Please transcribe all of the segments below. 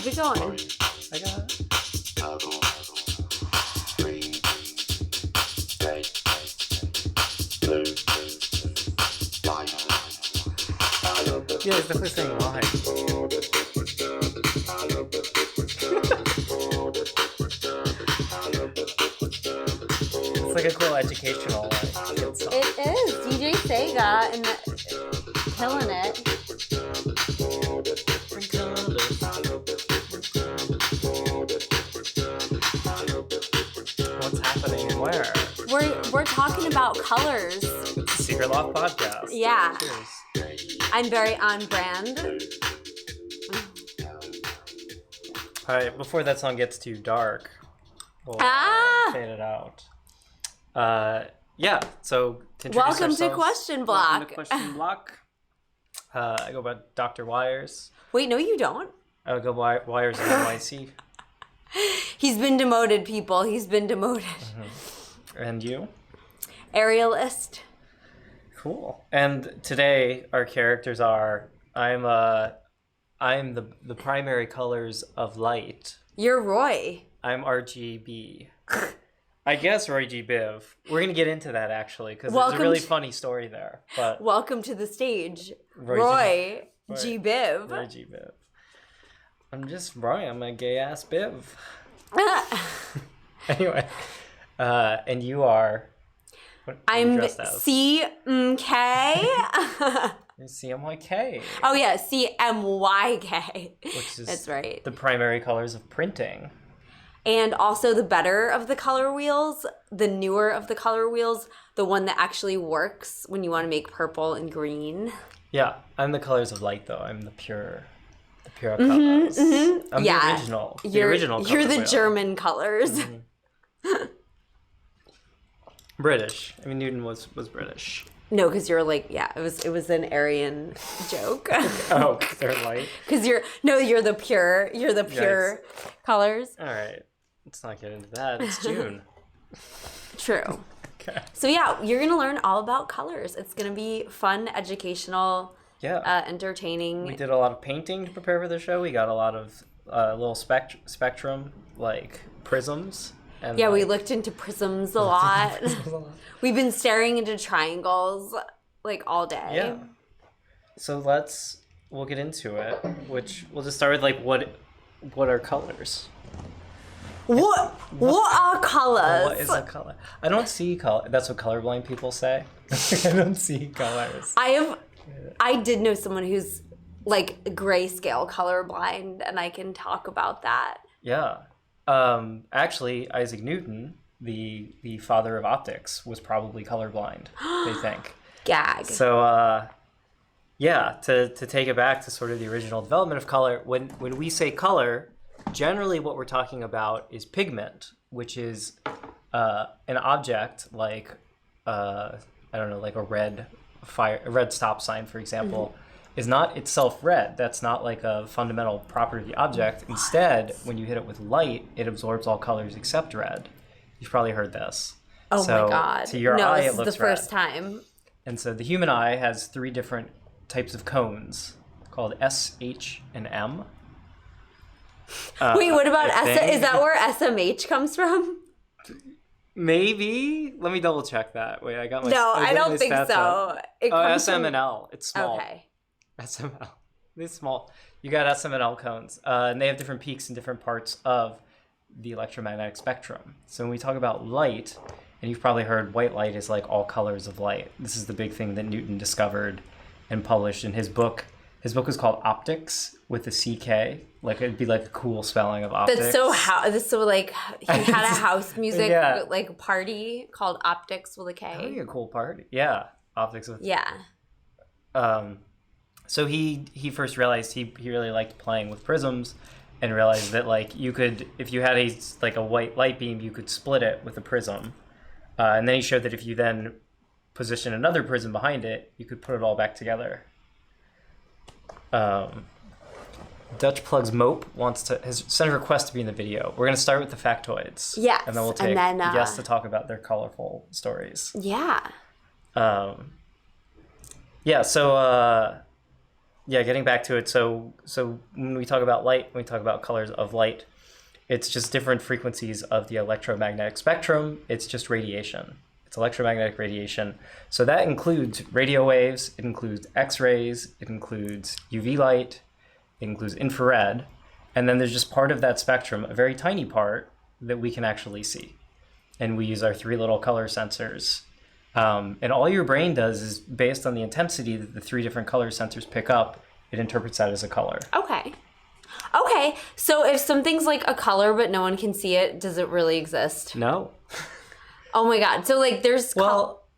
Keep it going. I got it. Yeah, it's definitely saying why. It's like a cool educational kid song. It is. DJ Sega and killing it. What's happening and where? We're talking about colors. It's the Secret Loft podcast. Yeah. Cheers. I'm very on brand. All right, before that song gets too dark, we'll fade it out. Yeah, so to introduce Welcome to ourselves, Question Block. Welcome to Question Block. I go by Dr. Wires. Wait, no, you don't. I go by Wires and NYC. He's been demoted, people. He's been demoted. Mm-hmm. And you? Aerialist. Cool. And today our characters are I'm the primary colors of light. You're Roy. I'm RGB. I guess Roy G. Biv. We're gonna get into that actually because there's a really funny story there. But welcome to the stage, Roy G. Biv. Roy G. Biv. I'm just Roy. I'm a gay ass Biv. Anyway, and you are. I'm CMK. CMYK. Oh yeah, CMYK. Which is that's right. The primary colors of printing. And also the better of the color wheels, the newer of the color wheels, the one that actually works when you want to make purple and green. Yeah, I'm the colors of light though. I'm the pure colors. Mm-hmm. I'm the original. You're the wheel. German colors. Mm-hmm. British. I mean, Newton was British. No, because you're like, yeah, it was an Aryan joke. Oh, they're light. Because you're the pure colors. All right, let's not get into that. It's June. True. Okay. So yeah, you're gonna learn all about colors. It's gonna be fun, educational, entertaining. We did a lot of painting to prepare for the show. We got a lot of little spectrum like prisms. And yeah, we looked into prisms a lot. We've been staring into triangles like all day. Yeah. So we'll get into it. Which we'll just start with like what are colors? What are colors? What is a color? I don't see color. That's what colorblind people say. I don't see colors. I did know someone who's like grayscale colorblind, and I can talk about that. Yeah. Actually, Isaac Newton, the father of optics, was probably colorblind, they think. Gag. So, to take it back to sort of the original development of color, when we say color, generally what we're talking about is pigment, which is an object like, like a red stop sign, for example. Mm-hmm. Is not itself red. That's not like a fundamental property of the object. Instead, when you hit it with light, it absorbs all colors except red. You've probably heard this. Oh my God. To your eye, it looks red. This is the first time. And so the human eye has 3 different types of cones called S, H, and M. Wait, what about S? Is that where SMH comes from? Maybe. Let me double check that. Wait, I got my. No, I don't think so. SM and L. It's small. Okay. SML. These small. You got SM and L cones, and they have different peaks in different parts of the electromagnetic spectrum. So when we talk about light, and you've probably heard white light is like all colors of light. This is the big thing that Newton discovered and published in his book. His book is called Optics with a CK. Like it'd be like a cool spelling of optics. That's so like he had a house music like party called Optics with a K. That would be a cool party. Yeah, Optics with. Yeah. So he first realized he really liked playing with prisms, and realized that like you could, if you had a white light beam, you could split it with a prism, and then he showed that if you then position another prism behind it, you could put it all back together. Dutch Plugs Mope has sent a request to be in the video. We're gonna start with the factoids. Yes, and then we'll take guests to talk about their colorful stories. Yeah. So yeah, getting back to it. So when we talk about light, when we talk about colors of light, it's just different frequencies of the electromagnetic spectrum. It's just radiation. It's electromagnetic radiation. So that includes radio waves, it includes X-rays, it includes UV light, it includes infrared, and then there's just part of that spectrum, a very tiny part, that we can actually see. And we use our 3 little color sensors. And all your brain does is, based on the intensity that the 3 different color sensors pick up, it interprets that as a color. Okay, so if something's like a color but no one can see it, does it really exist? No. Oh my god. So like there's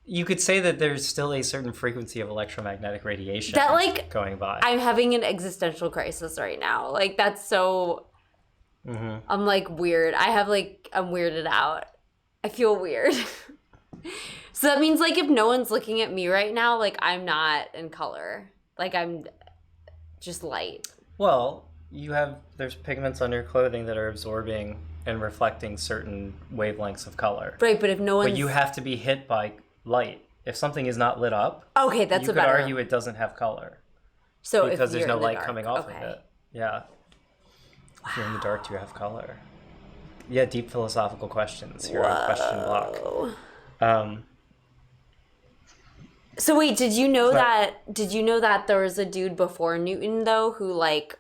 you could say that there's still a certain frequency of electromagnetic radiation that like going by. I'm having an existential crisis right now. Like that's so I'm like weird. I'm weirded out. I feel weird. So that means like if no one's looking at me right now, like I'm not in color. Like I'm just light. Well, there's pigments on your clothing that are absorbing and reflecting certain wavelengths of color. Right, but if no one's... But you have to be hit by light. If something is not lit up, okay, that's you could argue it doesn't have color. So because there's no light dark. coming off of it. Yeah. Wow. If you're in the dark, do you have color? Yeah, deep philosophical questions here on Question Block. So wait, did you know that there was a dude before Newton though who like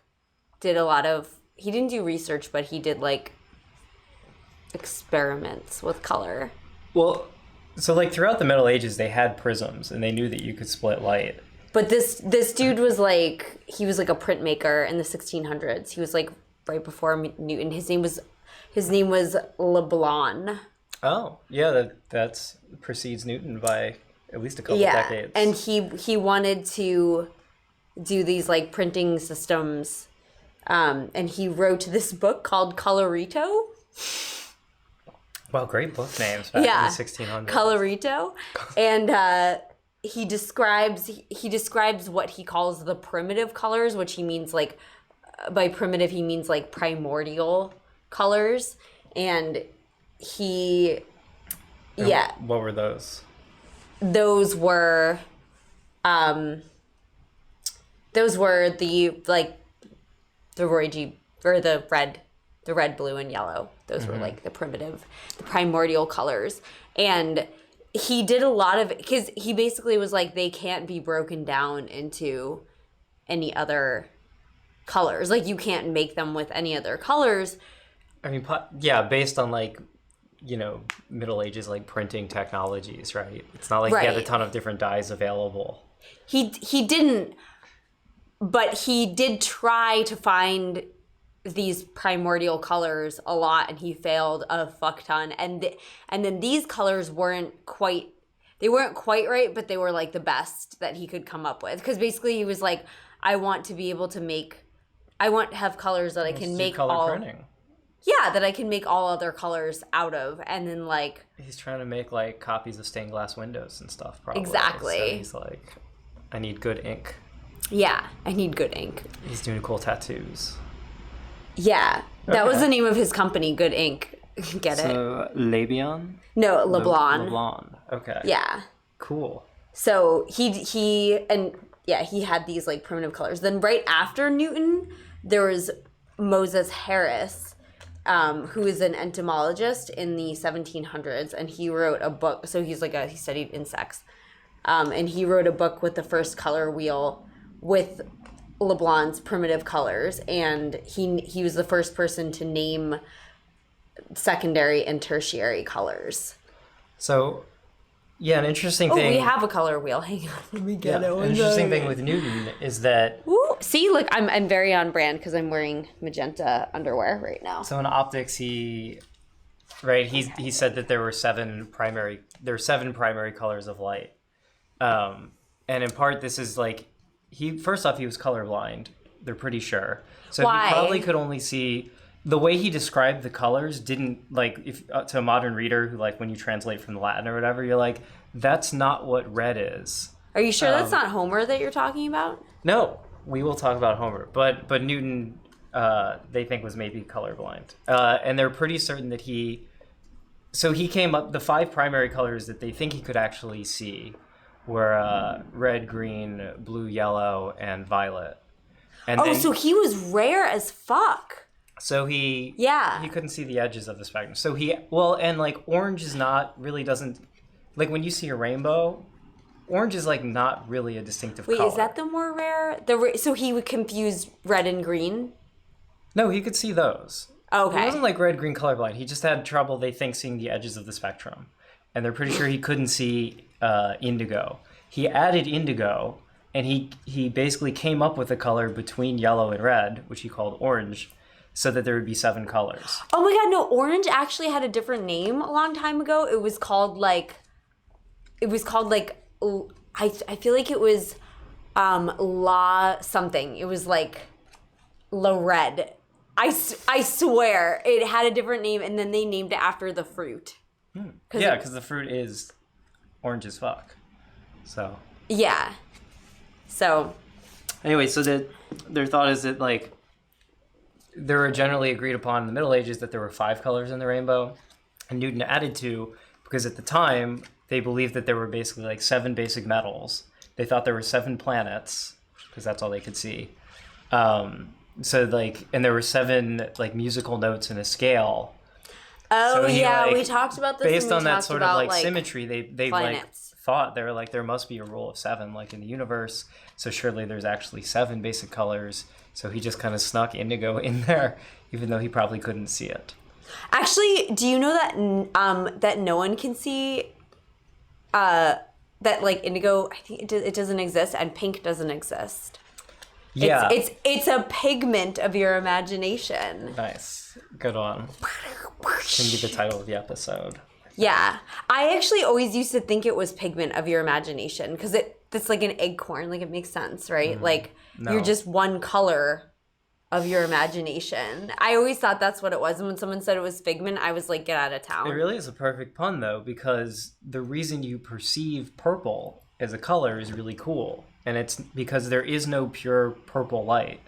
did a lot of, he didn't do research, but he did like experiments with color. Well, so like throughout the Middle Ages, they had prisms and they knew that you could split light. But this dude was like, he was like a printmaker in the 1600s. He was like right before Newton. His name was Leblanc. Oh, yeah, that's precedes Newton by at least a couple decades. And he wanted to do these like printing systems, and he wrote this book called Colorito. Well, great book names back in the 1600s. Colorito, and he describes what he calls the primitive colors, which he means like by primitive he means like primordial colors, and what were those? Those were the like the Roy or the red, blue, and yellow. Those were like the primordial colors. And he did a lot of, because he basically was like, they can't be broken down into any other colors. Like you can't make them with any other colors. I mean, yeah, based on like, Middle Ages, like printing technologies, right? It's not like he had a ton of different dyes available. He didn't, but he did try to find these primordial colors a lot, and he failed a fuck ton. And then these colors weren't quite right, but they were like the best that he could come up with. Because basically he was like, I want to have colors that I can make color printing. Yeah, that I can make all other colors out of, and then like he's trying to make like copies of stained glass windows and stuff. Probably exactly. So he's like, I need good ink. Yeah, I need good ink. He's doing cool tattoos. Yeah, that was the name of his company, Good Ink. Get it? So Labion? No, Leblanc. Leblanc. Okay. Yeah. Cool. So he had these like primitive colors. Then right after Newton, there was Moses Harris, who is an entomologist in the 1700s, and he wrote a book. So he studied insects, and he wrote a book with the first color wheel with Leblanc's primitive colors, and he was the first person to name secondary and tertiary colors. So, yeah, an interesting thing. Oh, we have a color wheel. Hang on, let me get it. An interesting thing with Newton is that. Ooh, see, look, I'm very on brand because I'm wearing magenta underwear right now. So in optics, he said that there were seven primary colors of light, and in part this is like first off he was colorblind. They're pretty sure, so Why? he probably could only see. The way he described the colors didn't, like, if to a modern reader who, like, when you translate from the Latin or whatever, you're like, that's not what red is. Are you sure that's not Homer that you're talking about? No, we will talk about Homer. But Newton, they think, was maybe colorblind. And they're pretty certain that he came up, the 5 primary colors that they think he could actually see were red, green, blue, yellow, and violet. And Oh, then, so he was rare as fuck. so he couldn't see the edges of the spectrum. So and like orange is not really doesn't like when you see a rainbow, orange is like not really a distinctive color. Wait, is that the more rare? So he would confuse red and green? No, he could see those. Okay. He wasn't like red-green colorblind. He just had trouble, they think, seeing the edges of the spectrum. And they're pretty sure he couldn't see indigo. He added indigo, and he basically came up with a color between yellow and red, which he called orange, so that there would be 7 colors. Oh my god, no, orange actually had a different name a long time ago. It was called like I feel like it was La something. It was like La Red. I swear it had a different name, and then they named it after the fruit. Yeah, because the fruit is orange as fuck. So. Yeah. So. Anyway, so their thought is that like there were generally agreed upon in the Middle Ages that there were 5 colors in the rainbow, and Newton added 2 because at the time they believed that there were basically like 7 basic metals. They thought there were 7 planets because that's all they could see. So like, and there were 7 like musical notes in a scale. Oh so yeah, like, we talked about this. Based on that sort of like like symmetry, they like thought they were like there must be a rule of 7 like in the universe. So surely there's actually 7 basic colors. So he just kind of snuck indigo in there, even though he probably couldn't see it. Actually, do you know that that no one can see that like indigo? I think it doesn't exist, and pink doesn't exist. Yeah, it's a pigment of your imagination. Nice, good one. Can be the title of the episode. Yeah, I actually always used to think it was pigment of your imagination because it's like an acorn, like it makes sense, right? Like you're just one color of your imagination. I always thought that's what it was, and when someone said it was figment, I was like, get out of town. It really is a perfect pun though, because the reason you perceive purple as a color is really cool. And it's because there is no pure purple light.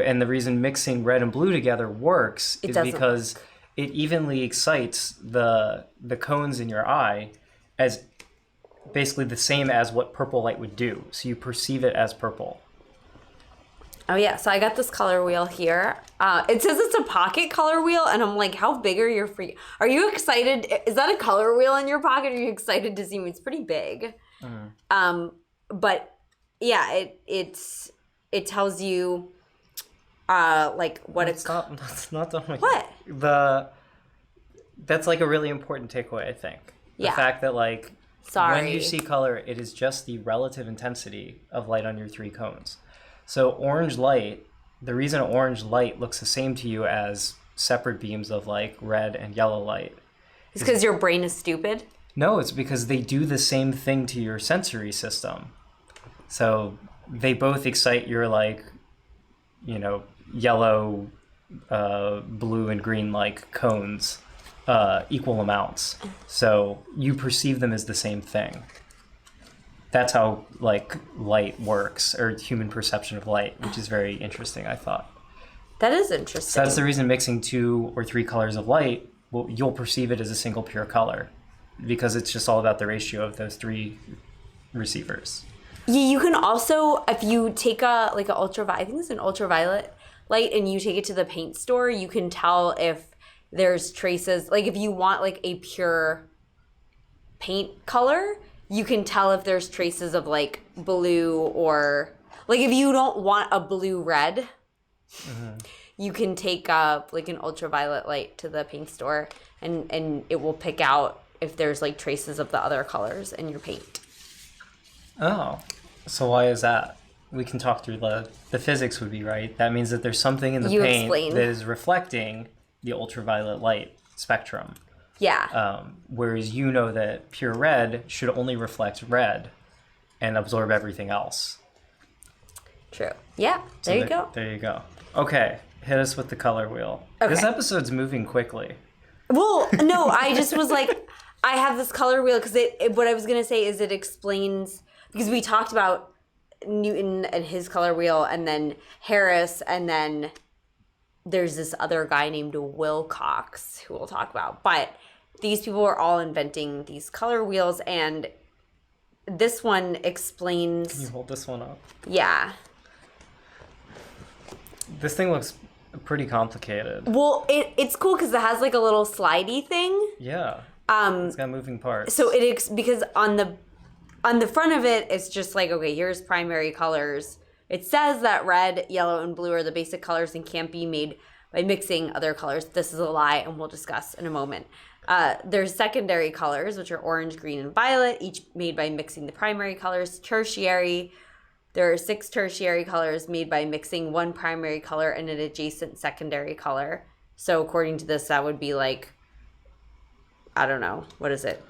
And the reason mixing red and blue together works is because it evenly excites the cones in your eye as basically the same as what purple light would do. So you perceive it as purple. Oh yeah, so I got this color wheel here. It says it's a pocket color wheel, and I'm like, how big are your free? Are you excited? Is that a color wheel in your pocket? Are you excited to see me? It's pretty big. But yeah, it tells you like what it's called. That's not done. What? That's like a really important takeaway, I think. The fact that like when you see color, it is just the relative intensity of light on your 3 cones. So orange light, the reason orange light looks the same to you as separate beams of like red and yellow light is because your brain is stupid? No, it's because they do the same thing to your sensory system. So they both excite your like, you know, yellow, blue, and green like cones equal amounts. So you perceive them as the same thing. That's how like light works, or human perception of light, which is very interesting, I thought. That is interesting. So that's the reason mixing 2 or 3 colors of light, well, you'll perceive it as a single pure color, because it's just all about the ratio of those 3 receivers. Yeah, you can also, if you take a ultraviolet, I think it's an ultraviolet light, and you take it to the paint store, you can tell if there's traces, like if you want like a pure paint color, you can tell if there's traces of like blue, or like if you don't want a blue red, you can take like an ultraviolet light to the paint store, and it will pick out if there's like traces of the other colors in your paint. Oh, so why is that? We can talk through the physics would be right. That means that there's something in the paint that is reflecting the ultraviolet light spectrum. Yeah. Whereas you know that pure red should only reflect red and absorb everything else. True. Yeah, there you go. There you go. Okay, hit us with the color wheel. Okay. This episode's moving quickly. Well, no, I just was like, I have this color wheel because what I was going to say is it explains, because we talked about Newton and his color wheel, and then Harris, and then there's this other guy named Wilcox who we'll talk about. But these people were all inventing these color wheels, and this one explains... Can you hold this one up? Yeah. This thing looks pretty complicated. Well, it's cool because it has like a little slidey thing. Yeah. It's got moving parts. So because on the front of it, it's just like, okay, here's primary colors. It says that red, yellow, and blue are the basic colors and can't be made by mixing other colors. This is a lie, and we'll discuss in a moment. There's secondary colors, which are orange, green, and violet, each made by mixing the primary colors. Tertiary, there are 6 tertiary colors made by mixing one primary color and an adjacent secondary color. So according to this, that would be like, I don't know, what is it?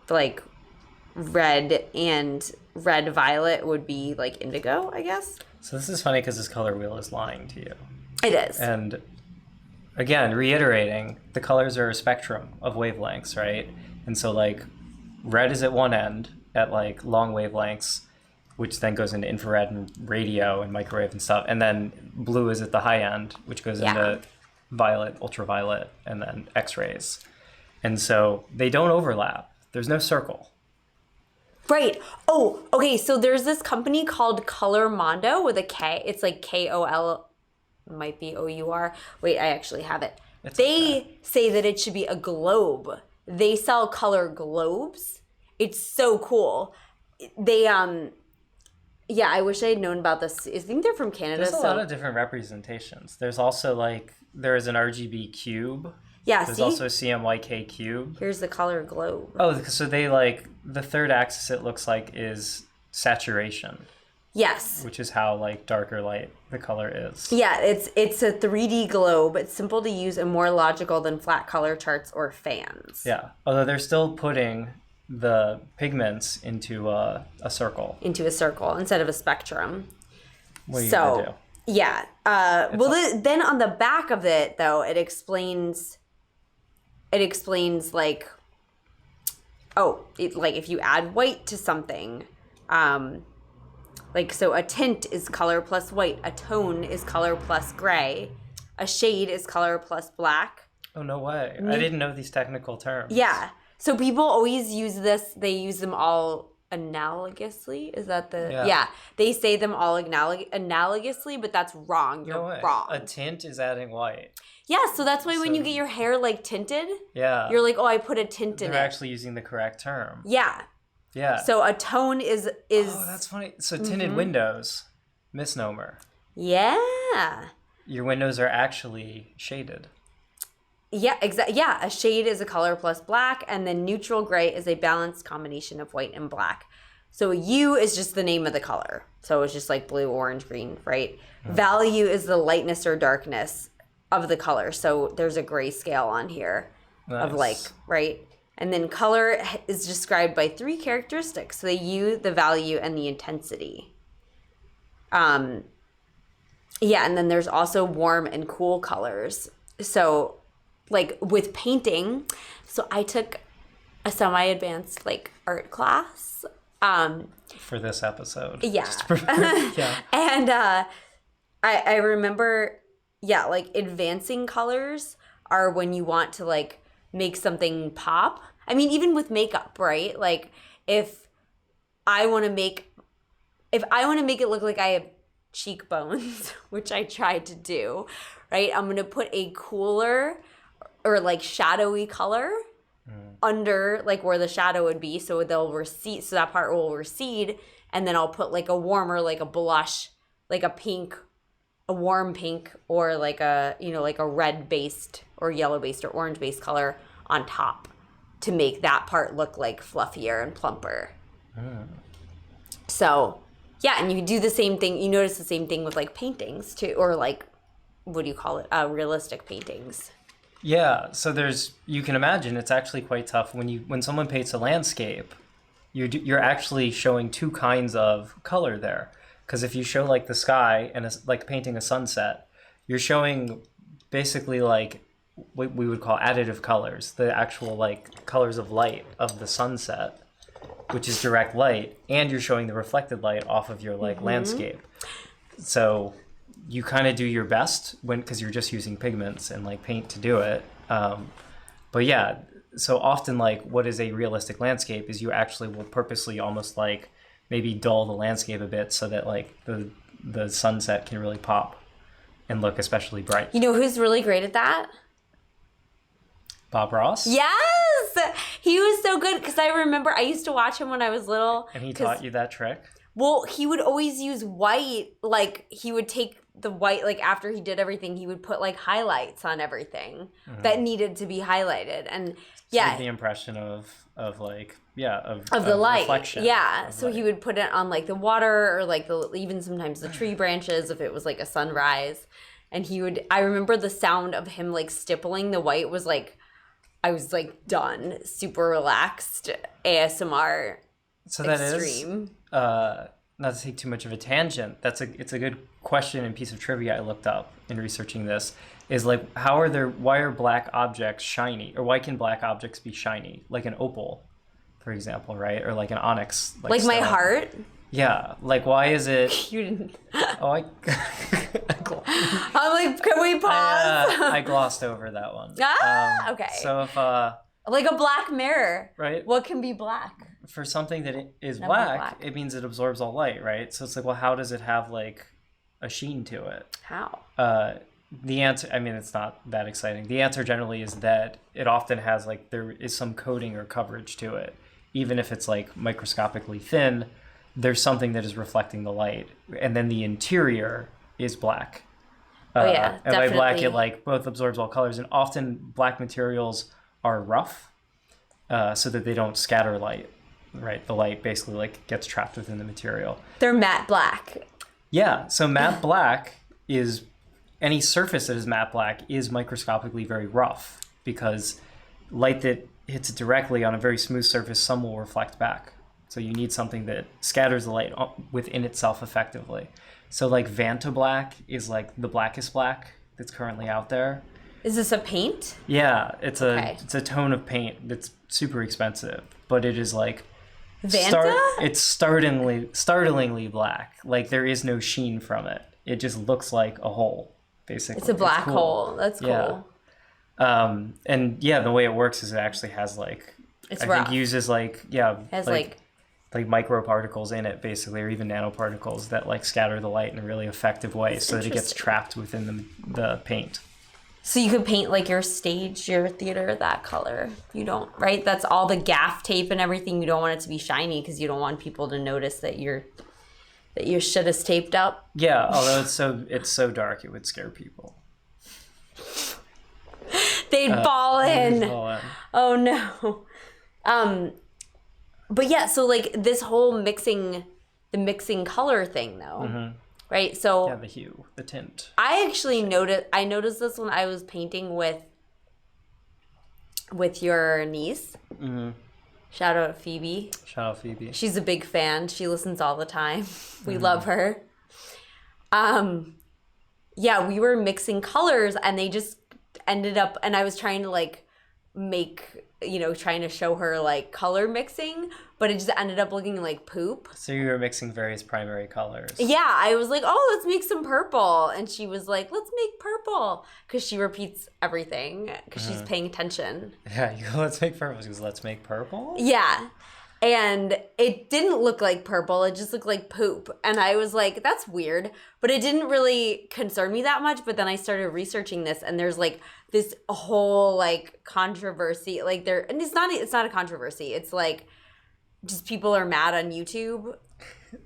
Like red and red-violet would be like indigo, I guess. So this is funny because this color wheel is lying to you. It is. And again, reiterating, the colors are a spectrum of wavelengths, right? And so like red is at one end at like long wavelengths, which then goes into infrared and radio and microwave and stuff. And then blue is at the high end, which goes into violet, ultraviolet, and then X-rays. And so they don't overlap. There's no circle. Right. Oh, okay. So there's this company called Colormondo with a K. It's like KOL, might be OUR. Wait, I actually have it. They say that it should be a globe. They sell color globes. It's so cool. They yeah, I wish I had known about this. I think they're from Canada. There's a lot of different representations. There's also like there is an RGB cube. Yeah, There's also a CMYK cube. Here's the color globe. Oh, so they like the third axis, it looks like, is saturation. Yes. Which is how like dark or light the color is. Yeah, it's a 3D globe. It's simple to use and more logical than flat color charts or fans. Yeah, although they're still putting the pigments into a circle. Into a circle instead of a spectrum. What are you gonna do? Yeah. Then on the back of it, though, it explains like, like if you add white to something, like, so a tint is color plus white, a tone is color plus gray, a shade is color plus black. Oh, no way. I didn't know these technical terms. Yeah. So people always use this. They use them all analogously. Is that the... Yeah. They say them all analogously, but that's wrong. You're wrong. A tint is adding white. Yeah, so that's why when you get your hair, like, tinted, you're like, oh, I put a tint in it. They're actually using the correct term. Yeah. Yeah. So a tone is... Oh, that's funny. So tinted windows, misnomer. Yeah. Your windows are actually shaded. Yeah, exactly. Yeah, a shade is a color plus black, and then neutral gray is a balanced combination of white and black. So a U is just the name of the color. So it's just like blue, orange, green, right? Value is the lightness or darkness of the color. So there's a gray scale on here of like, right? And then color is described by 3 characteristics. So the U, the value, and the intensity. Yeah, and then there's also warm and cool colors. So like with painting, so I took a semi-advanced like art class. For this episode. Yeah. Yeah. And I remember, like advancing colors are when you want to like make something pop. I mean, even with makeup, right? Like if I want to make it look like I have cheekbones, which I tried to do, right? I'm going to put a cooler or like shadowy color under like where the shadow would be, so they'll recede, so that part will recede, and then I'll put like a warmer, like a blush, like a pink, a warm pink, or like a, like a red based or yellow based or orange based color on top to make that part look like fluffier and plumper. So yeah, and you do the same thing. You notice the same thing with like paintings too, or like, what do you call it? Realistic paintings. Yeah, so you can imagine it's actually quite tough when someone paints a landscape, you're actually showing 2 kinds of color there. Because if you show like the sky and like painting a sunset, you're showing basically like what we would call additive colors, the actual like colors of light of the sunset, which is direct light, and you're showing the reflected light off of your like landscape. So you kind of do your best because you're just using pigments and like paint to do it. But yeah, so often like what is a realistic landscape is you actually will purposely almost like maybe dull the landscape a bit so that like the sunset can really pop. and look especially bright. You know who's really great at that? Bob Ross? Yes! He was so good because I remember I used to watch him when I was little. And he taught you that trick? Well, he would always use white. Like, he would take the white, like, after he did everything, he would put, like, highlights on everything that needed to be highlighted. And, yeah. The impression of like, of the light. Reflection. Yeah. So light. He would put it on, like, the water or, like, even sometimes the tree branches if it was, like, a sunrise. And I remember the sound of him, like, stippling the white was, like, I was, like, done. Super relaxed ASMR. So that extreme. Not to take too much of a tangent, it's a good question and piece of trivia I looked up in researching this, is like, why are black objects shiny? Or why can black objects be shiny? Like an opal, for example, right? Or like an onyx. Like my heart? Yeah. Like, why is it... You didn't... Oh, I'm like, can we pause? I glossed over that one. Okay. So if... like a black mirror. Right. What can be black? For something that is black, it means it absorbs all light, right? So it's like, well, how does it have, like, a sheen to it? How? The answer, I mean, it's not that exciting. The answer generally is that it often has, like, there is some coating or coverage to it. Even if it's, like, microscopically thin, there's something that is reflecting the light. And then the interior is black. And definitely. By black, it, like, both absorbs all colors. And often black materials are rough so that they don't scatter light. Right, the light basically, like, gets trapped within the material. They're matte black. Yeah, so matte black is, any surface that is matte black is microscopically very rough, because light that hits it directly on a very smooth surface, some will reflect back. So you need something that scatters the light within itself effectively. So, like, Vanta black is, like, the blackest black that's currently out there. Is this a paint? Yeah, it's a tone of paint that's super expensive, but it is, like, Vanta? It's startlingly black. Like, there is no sheen from it. It just looks like a hole, basically. It's a black hole. That's cool. Yeah. And yeah, the way it works is it actually has, like, it's I rough. think uses, like, has like microparticles in it, basically, or even nanoparticles that, like, scatter the light in a really effective way so that it gets trapped within the paint. So you could paint, like, your stage, your theater, that color. You don't, right? That's all the gaff tape and everything. You don't want it to be shiny because you don't want people to notice that your shit is taped up. Yeah, although it's so dark it would scare people. They'd fall in. Oh no. But yeah, so, like, this whole mixing color thing though. Mm-hmm. Right, so yeah, the hue, the tint. I actually noticed this when I was painting with your niece. Mm-hmm. Shout out Phoebe. She's a big fan. She listens all the time. We love her. Yeah, we were mixing colors, and they just ended up. And I was trying to, like, trying to show her, like, color mixing, but it just ended up looking like poop. So you were mixing various primary colors. Yeah, I was like, oh, let's make some purple. And she was like, let's make purple. Because she repeats everything because she's paying attention. Yeah, you go, let's make purple. She goes, let's make purple? Yeah. And it didn't look like purple. It just looked like poop. And I was like, that's weird. But it didn't really concern me that much. But then I started researching this, and there's, like, this whole, like, controversy. Like, and it's not a controversy. It's, like, just people are mad on YouTube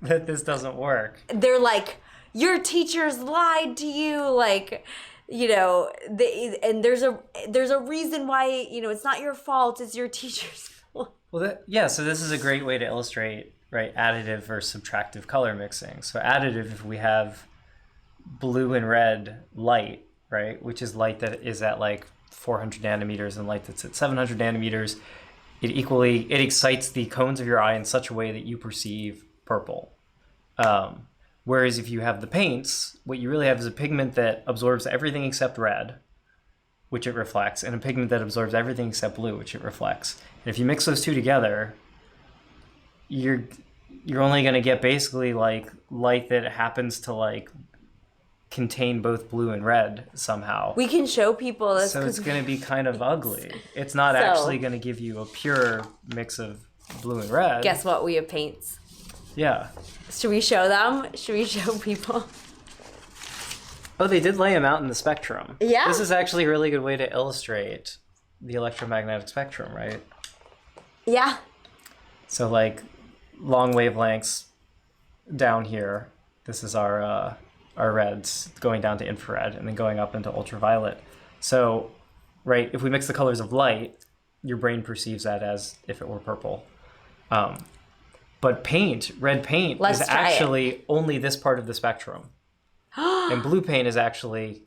that this doesn't work. They're like, your teachers lied to you. Like, and there's a reason why, it's not your fault. It's your teacher's fault. Well, so this is a great way to illustrate, right, additive versus subtractive color mixing. So additive, if we have blue and red light, right, which is light that is at, like, 400 nanometers and light that's at 700 nanometers, it excites the cones of your eye in such a way that you perceive purple. Whereas if you have the paints, what you really have is a pigment that absorbs everything except red, which it reflects, and a pigment that absorbs everything except blue, which it reflects. And if you mix those two together, you're only going to get basically, like, light that happens to, like, contain both blue and red somehow. We can show people this. So it's going to be kind of ugly. It's not actually going to give you a pure mix of blue and red. Guess what? We have paints. Yeah. Should we show them? Should we show people? Oh, they did lay them out in the spectrum. Yeah. This is actually a really good way to illustrate the electromagnetic spectrum, right? Yeah. So like long wavelengths down here. This is our reds going down to infrared and then going up into ultraviolet. So, right, if we mix the colors of light, your brain perceives that as if it were purple. But paint, red paint, is actually only this part of the spectrum. And blue paint is actually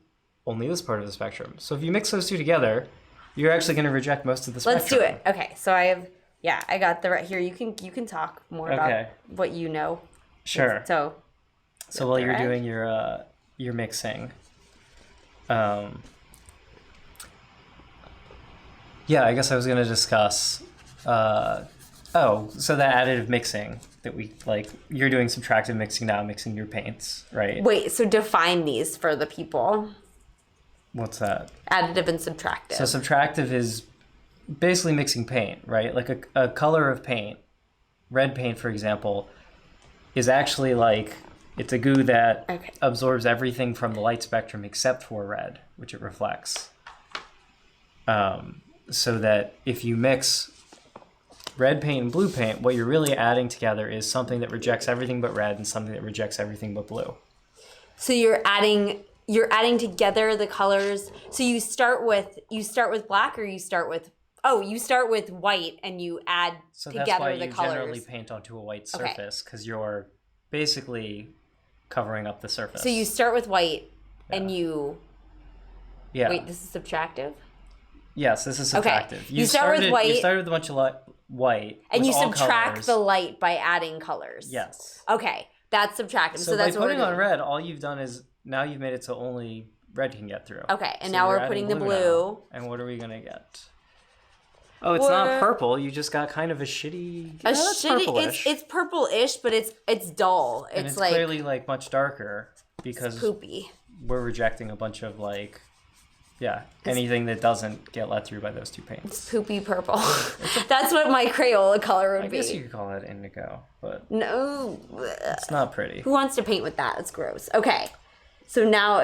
only this part of the spectrum. So if you mix those two together, you're actually going to reject most of the spectrum. Let's do it. Okay, so I got the right here. You can talk more about what you know. Sure. So while you're doing your mixing, yeah, I guess I was going to discuss. So that additive mixing that we like. You're doing subtractive mixing now, mixing your paints, right? Wait, so define these for the people. What's that? Additive and subtractive. So subtractive is basically mixing paint, right? Like a color of paint, red paint, for example, is actually like, it's a goo that absorbs everything from the light spectrum except for red, which it reflects. So that if you mix red paint and blue paint, what you're really adding together is something that rejects everything but red and something that rejects everything but blue. So you're adding together the colors. So you start with black, or you start with white and you add together the colors. So that's why you generally paint onto a white surface, because you're basically covering up the surface. So you start with white and you... Yeah. Wait, this is subtractive? Yes, this is subtractive. Okay. You start with white. You started with a bunch of white. And you subtract the light by adding colors. Yes. Okay, that's subtractive. So by that's what putting on red, all you've done is now you've made it so only red can get through. Okay, and now we're putting the blue. Now. And what are we gonna get? Oh, it's not purple. You just got kind of a shitty. Purplish. It's purple-ish, but it's dull. And it's like, clearly like much darker because it's poopy. We're rejecting a bunch of like. Yeah, anything that doesn't get let through by those two paints. It's poopy purple. That's what my Crayola color would be. I guess you could call it indigo, but... No. It's not pretty. Who wants to paint with that? It's gross. Okay, so now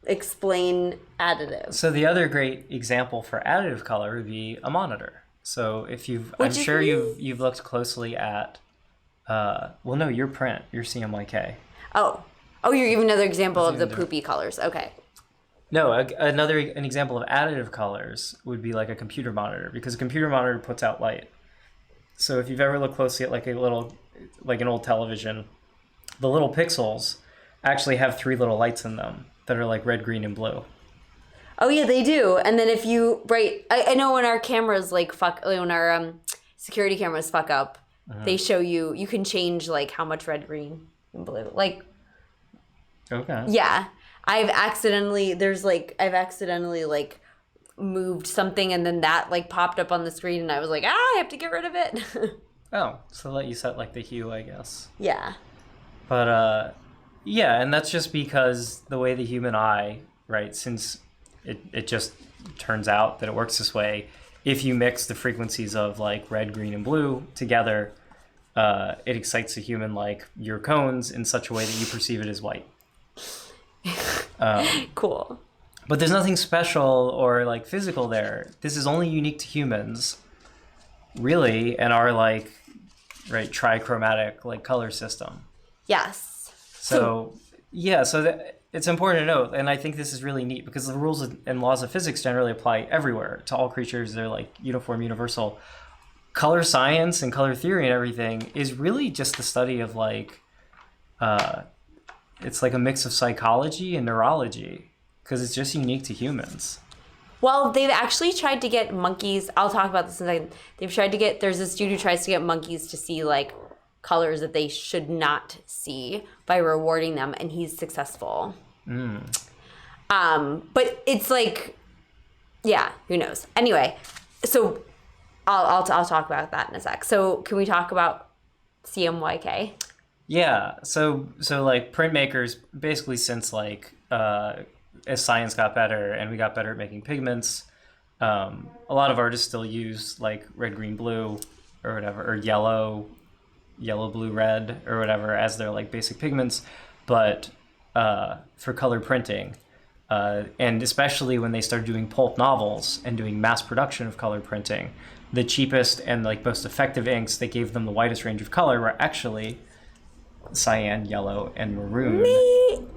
explain additive. So the other great example for additive color would be a monitor. So if I'm sure you've looked closely at... your print, your CMYK. Oh, you're giving another example of the poopy colors. Okay. No, an example of additive colors would be like a computer monitor, because a computer monitor puts out light. So if you've ever looked closely at like an old television, the little pixels actually have 3 little lights in them that are like red, green, and blue. Oh yeah, they do. And then if you I know when our cameras when our security cameras fuck up, they show you can change like how much red, green, and blue. Like. Okay. Yeah. I've accidentally moved something and then that like popped up on the screen and I was like, I have to get rid of it. Oh, so let you set like the hue, I guess. Yeah. But yeah, and that's just because the way the human eye, right, since it just turns out that it works this way, if you mix the frequencies of like red, green, and blue together, it excites the human like your cones in such a way that you perceive it as white. Cool. But there's nothing special or like physical there. This is only unique to humans, really, and our like trichromatic like color system. Yes. So it's important to note, and I think this is really neat because the rules and laws of physics generally apply everywhere to all creatures. They're like uniform, universal. Color science and color theory and everything is really just the study of like. It's like a mix of psychology and neurology because it's just unique to humans. Well, they've actually tried to get monkeys. I'll talk about this in a second. There's this dude who tries to get monkeys to see like colors that they should not see by rewarding them, and he's successful. But it's like, yeah, who knows? Anyway, so I'll talk about that in a sec. So can we talk about CMYK? Yeah, so like printmakers, basically since like as science got better and we got better at making pigments, a lot of artists still use like red, green, blue, or whatever, or yellow, blue, red, or whatever as their like basic pigments. But for color printing. And especially when they started doing pulp novels and doing mass production of color printing, the cheapest and like most effective inks that gave them the widest range of color were actually cyan, yellow, and maroon,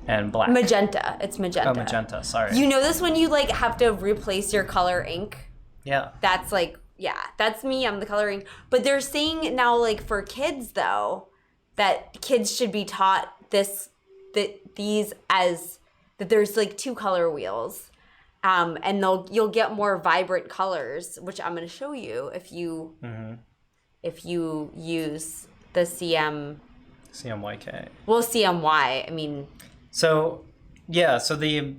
and black. Magenta. It's magenta. Oh, magenta. Sorry. You know this when you like have to replace your color ink? Yeah. That's like, yeah, that's me. I'm the color ink. But they're saying now, like for kids though, that kids should be taught that there's like 2 color wheels, and you'll get more vibrant colors, which I'm going to show you if you use the CMYK. Well, CMY. I mean. So the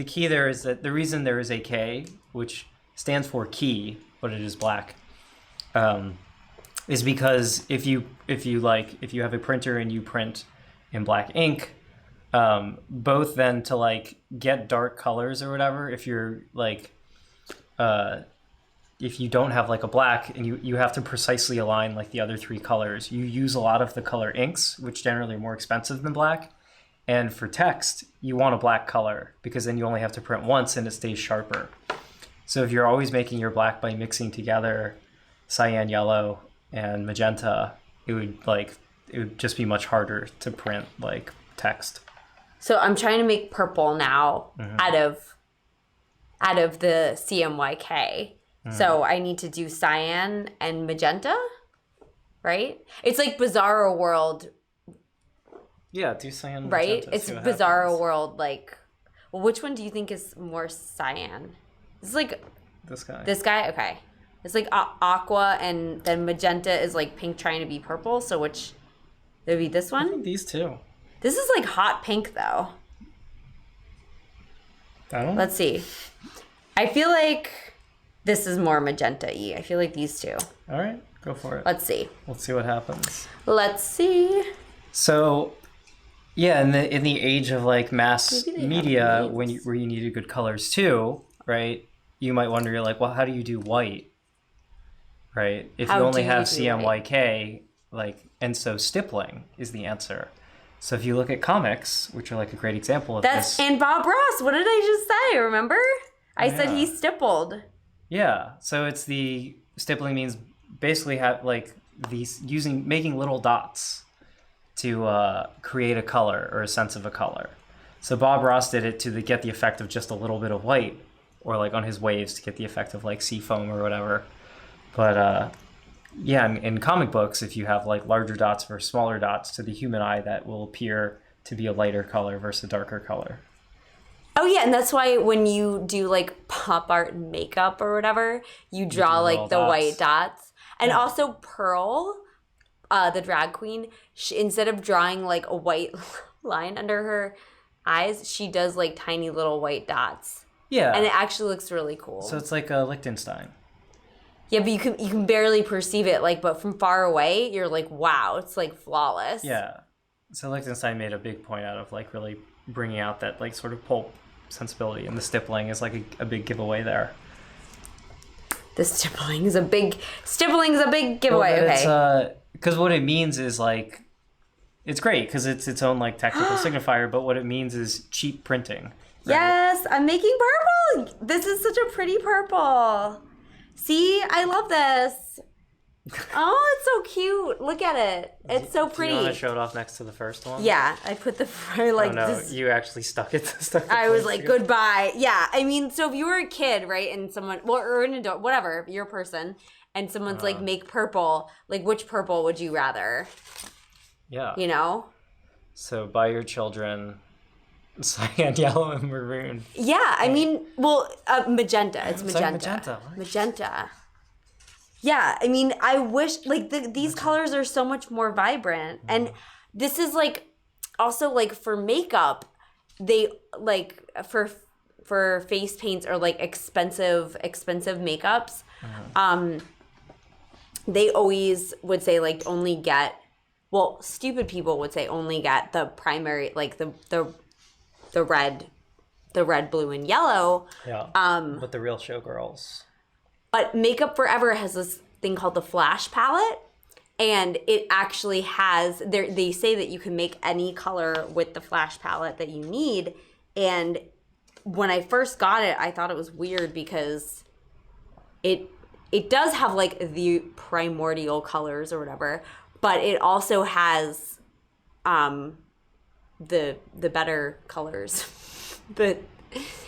key there is that the reason there is a K, which stands for key, but it is black, is because if you have a printer and you print in black ink, both then to like get dark colors or whatever, if you're like if you don't have like a black and you have to precisely align like the other 3 colors, you use a lot of the color inks, which generally are more expensive than black. And for text, you want a black color because then you only have to print once and it stays sharper. So if you're always making your black by mixing together cyan, yellow, and magenta, it would just be much harder to print like text. So I'm trying to make purple now out of the CMYK. So I need to do cyan and magenta, right? It's like Bizarro World. Yeah, do cyan, right? magenta, it's Bizarro World. Like, well, which one do you think is more cyan? It's like this guy. This guy, okay. It's like aqua, and then magenta is like pink trying to be purple. So which would be this one? I think these 2. This is like hot pink though. Let's see. I feel like this is more magenta-y. I feel like these 2. All right, go for it. Let's see. Let's see what happens. Let's see. So, yeah, in the age of like mass media, where you needed good colors too, right? You might wonder, you're like, well, how do you do white, right? If you only have CMYK, and so stippling is the answer. So if you look at comics, which are like a great example of this. And Bob Ross, what did I just say? Remember? I said he stippled. Yeah. So it's stippling means basically making little dots to create a color or a sense of a color. So Bob Ross did it to get the effect of just a little bit of white, or like on his waves to get the effect of like sea foam or whatever. But in comic books, if you have like larger dots versus smaller dots, to the human eye, that will appear to be a lighter color versus a darker color. Oh yeah, and that's why when you do like pop art and makeup or whatever, you draw like the white dots. And also Pearl, the drag queen, instead of drawing like a white line under her eyes, she does like tiny little white dots. Yeah. And it actually looks really cool. So it's like a Liechtenstein. Yeah, but you can barely perceive it, but from far away, you're like, wow, it's like flawless. Yeah. So Liechtenstein made a big point out of like really bringing out that like sort of pulp sensibility, and the stippling is like a big giveaway there. The stippling is a big giveaway. Well, okay. Because what it means is like, it's great because it's its own like technical signifier, but what it means is cheap printing. Right? Yes, I'm making purple. This is such a pretty purple. See, I love this. Oh, it's so cute. Look at it. It's so pretty. Do you want to show it off next to the first one? Yeah, I put the like. Oh no, this. You actually stuck it. I was like, goodbye. Yeah, I mean, so if you were a kid, right, and someone, or an adult, whatever, you're a person, and someone's like, make purple. Like, which purple would you rather? Yeah. You know. So buy your children cyan, yellow, and maroon. Yeah, I mean, magenta. It's magenta. Sorry, magenta. Yeah, I mean, I wish these colors are so much more vibrant, and this is like also like for makeup, they like for face paints or like expensive makeups. They always would say like only get, stupid people would say only get the primary, like the red, blue, and yellow. Yeah. But the real showgirls. But Makeup Forever has this thing called the Flash palette, And it actually has, they say that you can make any color with the flash palette that you need. And when I first got it, I thought it was weird because it does have like the primordial colors or whatever, but it also has the better colors. But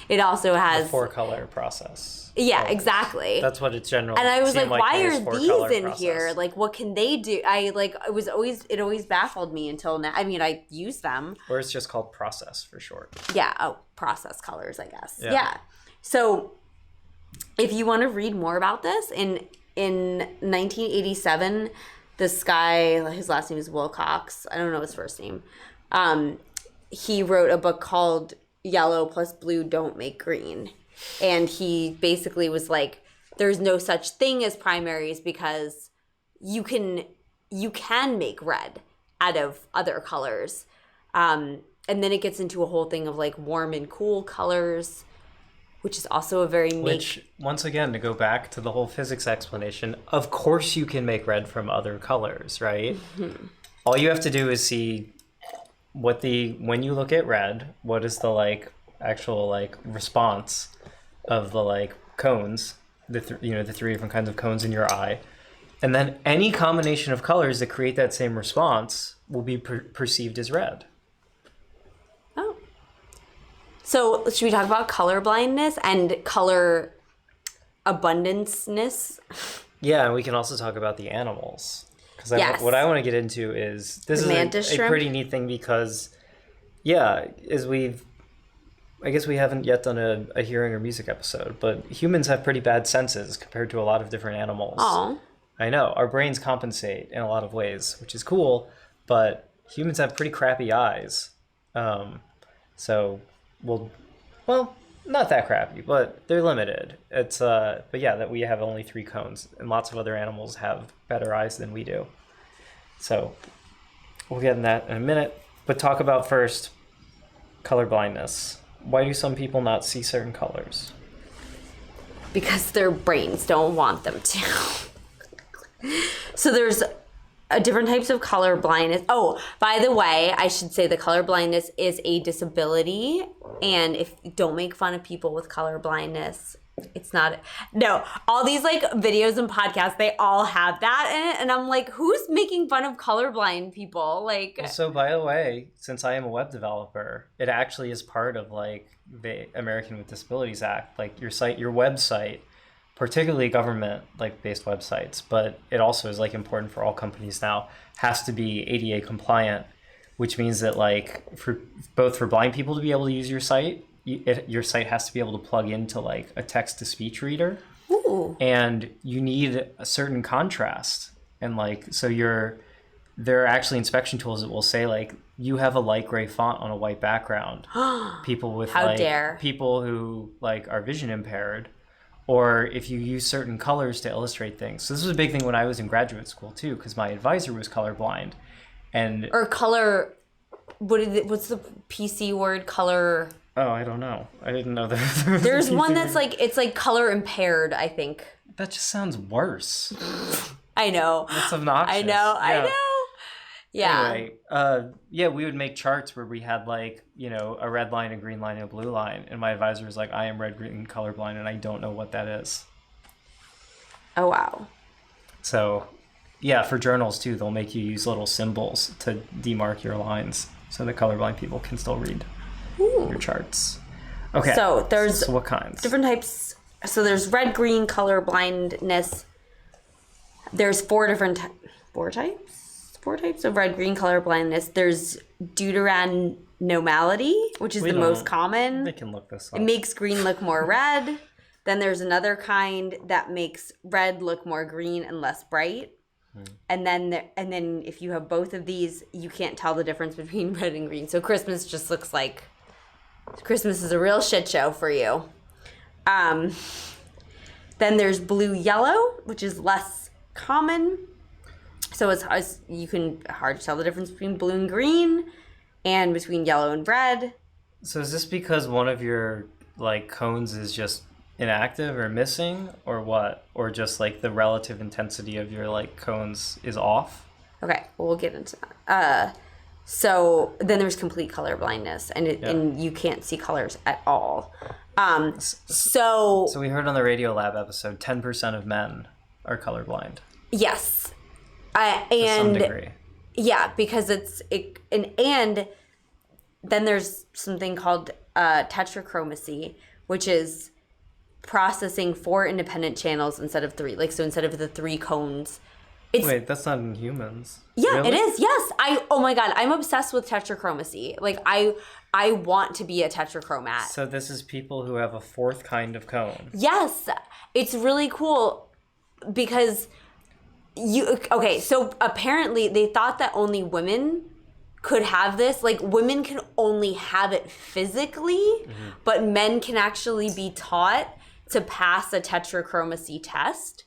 it also has the 4-color process. Yeah, exactly. That's what it's generally. And I was like, why are these in process. here? Like, what can they do? It always baffled me until now. I mean, I use them. Or it's just called process for short. Yeah. Oh, process colors, I guess. Yeah. So if you want to read more about this, in 1987, this guy, his last name is Wilcox. I don't know his first name. He wrote a book called Yellow plus Blue Don't Make Green. And he basically was like, there's no such thing as primaries because you can make red out of other colors. And then it gets into a whole thing of like warm and cool colors, which is also a very Which, once again, to go back to the whole physics explanation, of course you can make red from other colors, right? Mm-hmm. All you have to do is see when you look at red, what is the like actual like response of the like cones, the 3 different kinds of cones in your eye, and then any combination of colors that create that same response will be perceived as red. Oh, so should we talk about color blindness and color abundanceness? Yeah, and we can also talk about the animals, because what I want to get into is this Mantis is a Shrimp? pretty neat thing because I guess we haven't yet done a hearing or music episode, but humans have pretty bad senses compared to a lot of different animals. Oh, I know. Our brains compensate in a lot of ways, which is cool, but humans have pretty crappy eyes. Not that crappy, but they're limited. But yeah, that we have only 3 cones, and lots of other animals have better eyes than we do. So we'll get in that in a minute, but talk about first color blindness. Why do some people not see certain colors? because their brains don't want them to. So there's different types of color blindness. Oh, by the way, I should say the color blindness is a disability, and don't make fun of people with color blindness. It's not. No, all these like videos and podcasts, they all have that in it, and I'm like, who's making fun of colorblind people? Like, so by the way, since I am a web developer, it actually is part of like the American with Disabilities Act. Like your website, particularly government like based websites, but it also is like important for all companies now, has to be ADA compliant, which means that like for blind people to be able to use your site, your site has to be able to plug into like a text-to-speech reader. Ooh. And you need a certain contrast, and like so there are actually inspection tools that will say like you have a light gray font on a white background. People with people who like are vision impaired, or if you use certain colors to illustrate things. So this was a big thing when I was in graduate school too, because my advisor was colorblind, or color. What's the PC word? Color. Oh, I don't know. I didn't know that. There's one that's like, it's like color impaired, I think. That just sounds worse. I know. That's obnoxious. I know. Yeah. Anyway, we would make charts where we had like, a red line, a green line, and a blue line. And my advisor was like, I am red, green, colorblind, and I don't know what that is. Oh, wow. So, yeah, for journals too, they'll make you use little symbols to demark your lines so that colorblind people can still read. Ooh. Your charts. Okay. So there's what kinds? Different types. So there's red, green, color blindness. There's four types of red, green, color blindness. There's deuteranormality, which is the most common. They can look this up. It makes green look more red. Then there's another kind that makes red look more green and less bright. And then if you have both of these, you can't tell the difference between red and green. So Christmas just looks like Christmas is a real shit show for you. Then there's blue yellow, which is less common. So it's hard to tell the difference between blue and green, and between yellow and red. So is this because one of your like cones is just inactive or missing, or what? Or just like the relative intensity of your like cones is off? Okay, well, we'll get into that. So then there's complete color blindness, and you can't see colors at all. So we heard on the Radiolab episode, 10% of men are colorblind. Yes, to some degree. Yeah, because and then there's something called tetrachromacy, which is processing 4 independent channels instead of 3. Like, so instead of the 3 cones. Wait, that's not in humans. Yeah, really? It is. Yes. Oh my God, I'm obsessed with tetrachromacy. Like, I want to be a tetrachromat. So this is people who have a 4th kind of cone. Yes. It's really cool because so apparently they thought that only women could have this. Like, women can only have it physically, but men can actually be taught to pass a tetrachromacy test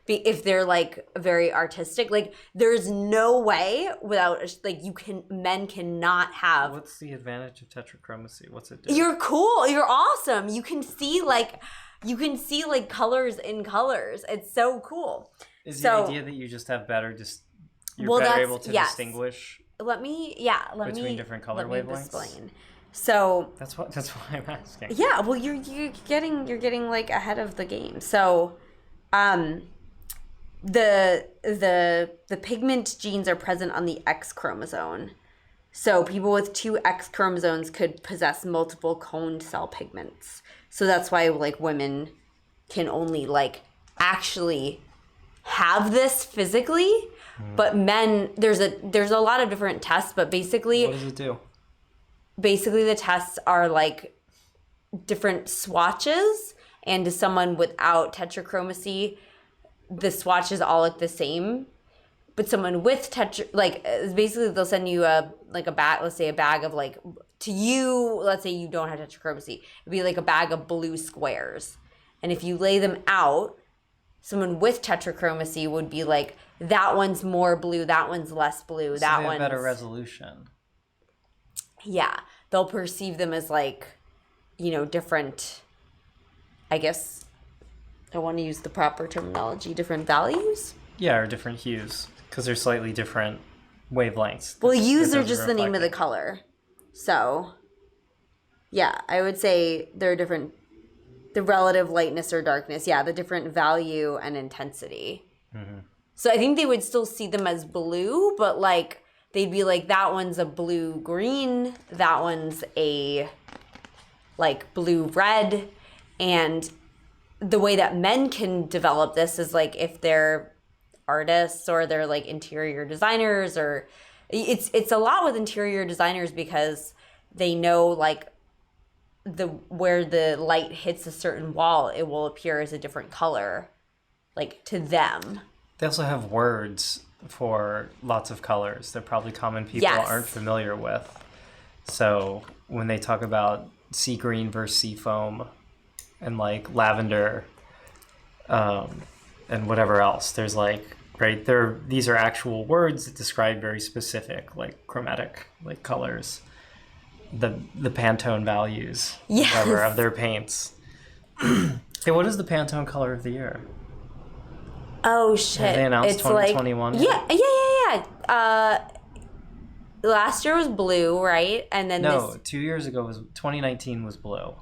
if they're like very artistic. Like, there's no way without like men cannot have. What's the advantage of tetrachromacy? What's it do? You're cool. You're awesome. You can see colors in colors. It's so cool. Is the idea that you just have better better able to distinguish between different color wavelengths? Explain. So that's why I'm asking. Yeah, well, you're getting like ahead of the game. So, the pigment genes are present on the X chromosome. So people with 2 X chromosomes could possess multiple coned cell pigments. So that's why like women can only like actually have this physically, but men there's a lot of different tests, but basically what does it do? Basically the tests are like different swatches, and to someone without tetrachromacy, the swatches all look the same. But someone with basically they'll send you a bag, let's say a bag of like, to you, let's say you don't have tetrachromacy, it'd be like a bag of blue squares. And if you lay them out, someone with tetrachromacy would be like, that one's more blue, that one's less blue, so they have better resolution. Yeah, they'll perceive them as like, different, I guess, I want to use the proper terminology, different values? Yeah, or different hues, because they're slightly different wavelengths. Well, hues are just the name of the color. So, yeah, I would say they're different, the relative lightness or darkness, the different value and intensity. Mm-hmm. So I think they would still see them as blue, but like, they'd be like, that one's a blue-green, that one's a like blue-red, and the way that men can develop this is like if they're artists or they're like interior designers, or it's a lot with interior designers because they know like where the light hits a certain wall, it will appear as a different color, like to them. They also have words for lots of colors that probably common people aren't familiar with. So when they talk about sea green versus sea foam, and like lavender, and whatever else, there's like, right there, these are actual words that describe very specific like chromatic like colors, the Pantone values of their paints. Hey, what is the Pantone color of the year? Oh shit! Have they announced it's 2021? Like, yeah. Last year was blue, right? And then 2 years ago was 2019 was blue.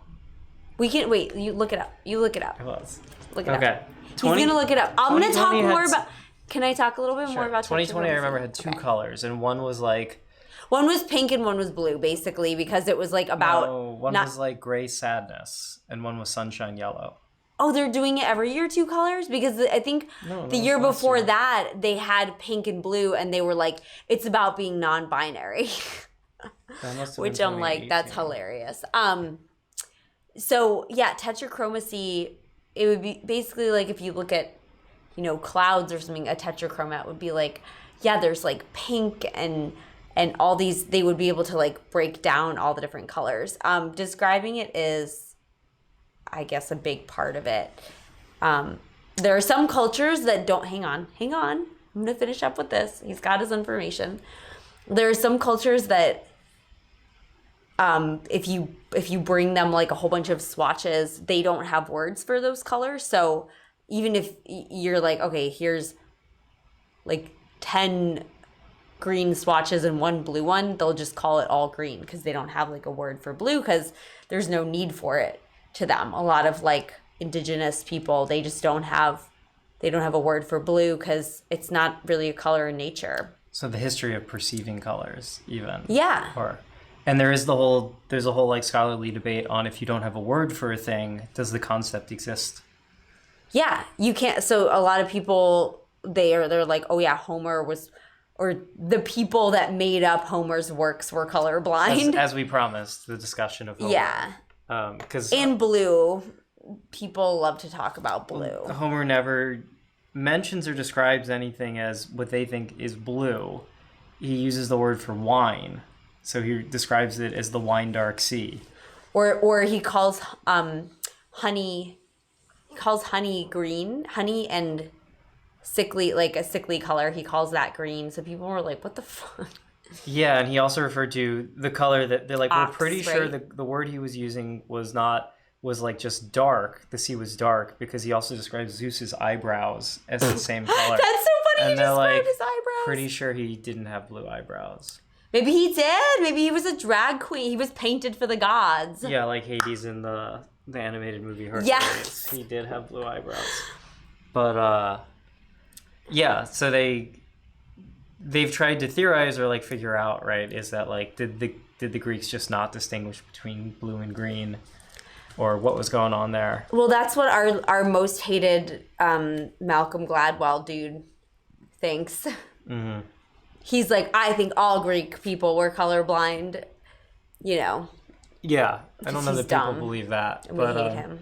We can wait. You look it up. It was. Look it up. Okay. He's gonna look it up. I'm gonna talk more about. Can I talk a little bit more about 2020? I remember had 2 colors, and one was like. One was pink and one was blue, basically, because it was like about. No, one was like gray sadness, and one was sunshine yellow. Oh, they're doing it every year, 2 colors? Because I think the year before that, they had pink and blue, and they were like, it's about being non-binary. Which I'm like, that's hilarious. So, yeah, tetrachromacy, it would be basically like if you look at, clouds or something, a tetrachromat would be like, there's like pink and all these, they would be able to like break down all the different colors. Describing it is, I guess, a big part of it. There are some cultures that don't, hang on. I'm going to finish up with this. He's got his information. There are some cultures that if you bring them like a whole bunch of swatches, they don't have words for those colors. So even if you're like, okay, here's like 10 green swatches and one blue one, they'll just call it all green because they don't have like a word for blue because there's no need for it to them. A lot of like indigenous people, they just don't have a word for blue because it's not really a color in nature. So the history of perceiving colors, even. Yeah. And there's a whole like scholarly debate on if you don't have a word for a thing, does the concept exist? Yeah, you can't. So a lot of people, they're like, oh yeah, Homer was, or the people that made up Homer's works were colorblind. As we promised, the discussion of Homer. Yeah. And blue. People love to talk about blue. Homer never mentions or describes anything as what they think is blue. He uses the word for wine. So he describes it as the wine dark sea. Or he calls honey green, honey and sickly, like a sickly color. He calls that green. So people were like, what the fuck? Yeah, and he also referred to the color that they're like, we're pretty sure right? the word he was using was like just dark. The sea was dark because he also describes Zeus's eyebrows as the same color. That's so funny. And He they're described like, his eyebrows. pretty sure he didn't have blue eyebrows. Maybe he did. Maybe he was a drag queen. He was painted for the gods. Yeah, like Hades in the animated movie Hercules. Yes. He did have blue eyebrows. But yeah, so they've tried to theorize or like figure out, right, is that like did the Greeks just not distinguish between blue and green, or what was going on there? Well, that's what our most hated Malcolm Gladwell dude thinks. Mm-hmm. He's like, I think all Greek people were colorblind, you know. Yeah, I don't know that people dumb. believe that. And but we hate him.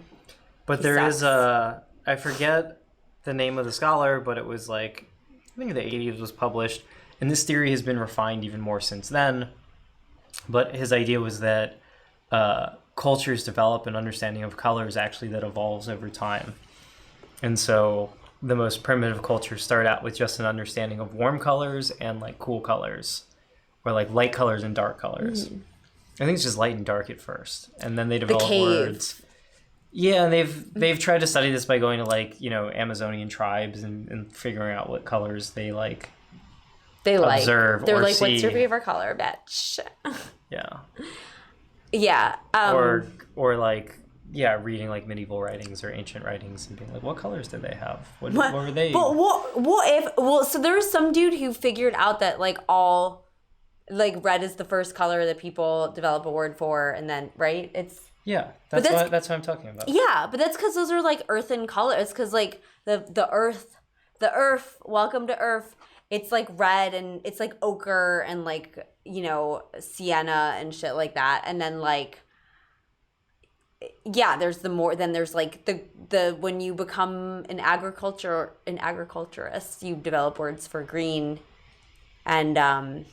But there is I forget the name of the scholar, but it was like, I think in the 80s was published, and this theory has been refined even more since then. But his idea was that cultures develop an understanding of colors actually that evolves over time. And so the most primitive cultures start out with just an understanding of warm colors and like cool colors, or like light colors and dark colors. Mm. I think it's just light and dark at first, and then they develop words. Yeah, and they've tried to study this by going to like, you know, Amazonian tribes and figuring out what colors they like. They observe. They're or like, see. What's your favorite color, bitch? Yeah. Yeah. Or like, yeah, reading like medieval writings or ancient writings and being like, what colors did they have? What were they? But so there was some dude who figured out that like all, like red is the first color that people develop a word for, and then, right? It's. Yeah, that's what I'm talking about. Yeah, but that's because those are like earthen colors. Because like the earth, welcome to Earth. It's like red and it's like ochre and like, you know, sienna and shit like that. And then like, yeah, there's like the when you become an agriculturist, you develop words for green, and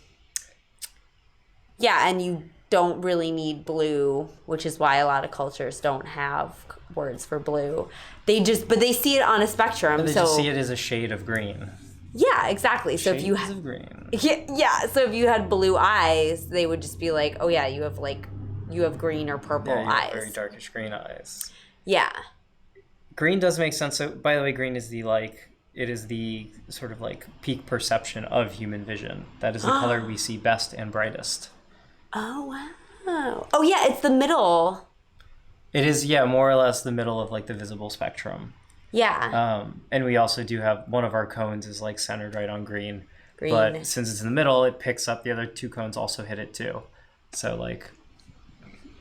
yeah, and you don't really need blue, which is why a lot of cultures don't have words for blue. They see it on a spectrum. They just see it as a shade of green. Yeah, exactly. So if you of green. Yeah, so if you had blue eyes, they would just be like, oh yeah, you have green or purple eyes. Very darkish green eyes. Yeah. Green does make sense. So by the way, green is it is the sort of like peak perception of human vision. That is the color we see best and brightest. Oh, wow. Oh, yeah, it's the middle. It is, yeah, more or less the middle of, like, the visible spectrum. Yeah. And we also do have, one of our cones is, like, centered right on green. But since it's in the middle, it picks up, the other two cones also hit it, too. So, like,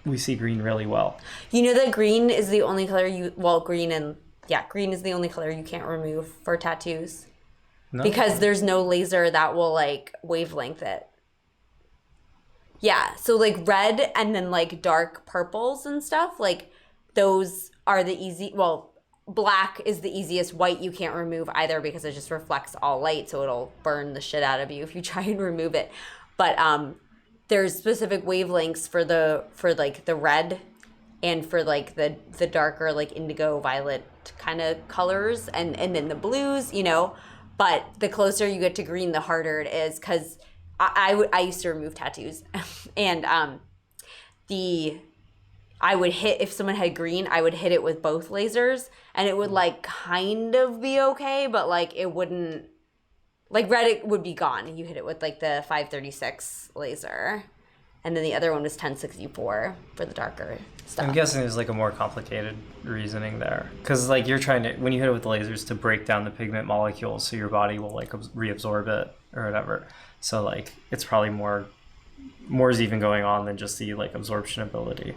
we see green really well. You know that green is the only color green is the only color you can't remove for tattoos. No. Because there's no laser that will, like, wavelength it. Yeah, so like red and then like dark purples and stuff, like those are the easy, well, black is the easiest. White you can't remove either because it just reflects all light, so it'll burn the shit out of you if you try and remove it. But there's specific wavelengths for like the red and for like the darker like indigo violet kind of colors and then the blues, you know. But the closer you get to green, the harder it is because I used to remove tattoos, and I would hit, if someone had green, I would hit it with both lasers, and it would like kind of be okay, but like it wouldn't, like red, it would be gone. You hit it with like the 536 laser, and then the other one was 1064 for the darker stuff. I'm guessing there's like a more complicated reasoning there, because like you're trying to, when you hit it with the lasers, to break down the pigment molecules so your body will like reabsorb it or whatever. So like it's probably more is even going on than just the like absorption ability.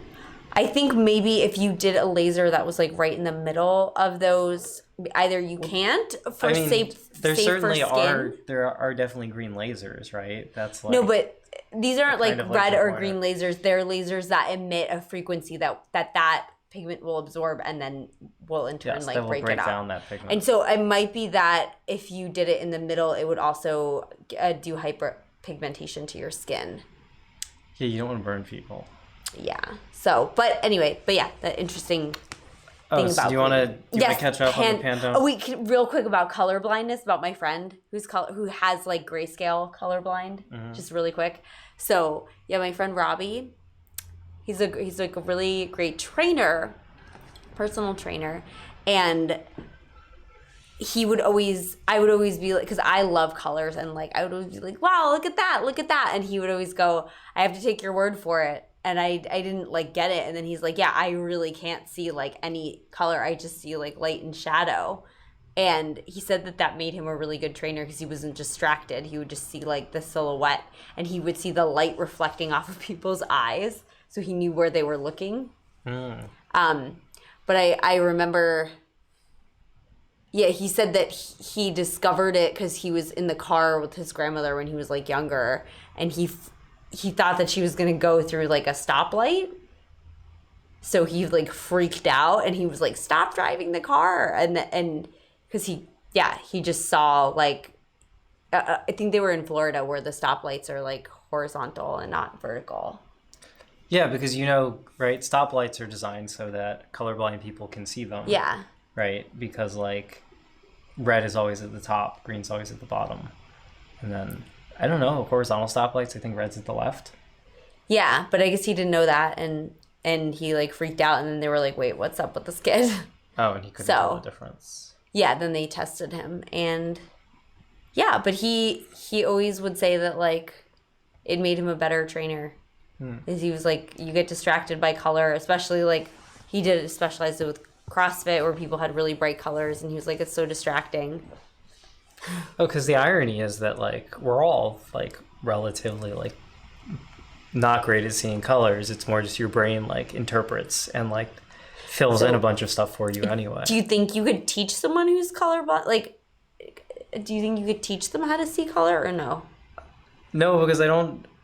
I think maybe if you did a laser that was like right in the middle of those, either you can't for there certainly skin. there are definitely green lasers, right? That's like, no, but these aren't like red or green point. lasers. They're lasers that emit a frequency that pigment will absorb and then will in turn like break it out. Down that pigment. And so it might be that if you did it in the middle, it would also do hyperpigmentation to your skin. Yeah, you don't want to burn people. Yeah. So, but anyway, that interesting thing about. Do you want to catch up on the Pantone? Oh, wait, real quick about color blindness, about my friend who has like grayscale colorblind. Just really quick. So yeah, my friend Robbie, he's like a really great trainer, personal trainer, and I would always be like, because I love colors, and like I would always be like, wow, look at that, and he would always go, I have to take your word for it. And I didn't like get it. And then he's like, yeah, I really can't see like any color. I just see like light and shadow. And he said that made him a really good trainer because he wasn't distracted. He would just see like the silhouette, and he would see the light reflecting off of people's eyes. So he knew where they were looking. But I remember, yeah, he said that he discovered it because he was in the car with his grandmother when he was like younger. And he thought that she was going to go through like a stoplight. So he like freaked out, and he was like, stop driving the car. And because he just saw like, I think they were in Florida where the stoplights are like horizontal and not vertical. Yeah, because right, stoplights are designed so that colorblind people can see them. Yeah. Right, because like red is always at the top, green's always at the bottom. And then I don't know, horizontal stoplights, I think red's at the left. Yeah, but I guess he didn't know that, and he like freaked out, and then they were like, wait, what's up with this kid? Oh, and he couldn't tell the difference. Yeah, then they tested him, and yeah, but he always would say that like it made him a better trainer. Because he was like, you get distracted by color, especially like he did specialize with CrossFit where people had really bright colors, and he was like, it's so distracting. Oh, because the irony is that like we're all like relatively like not great at seeing colors. It's more just your brain like interprets and like fills in a bunch of stuff for you anyway. Do you think you could teach someone who's colorblind? Like, do you think you could teach them how to see color or no? No, because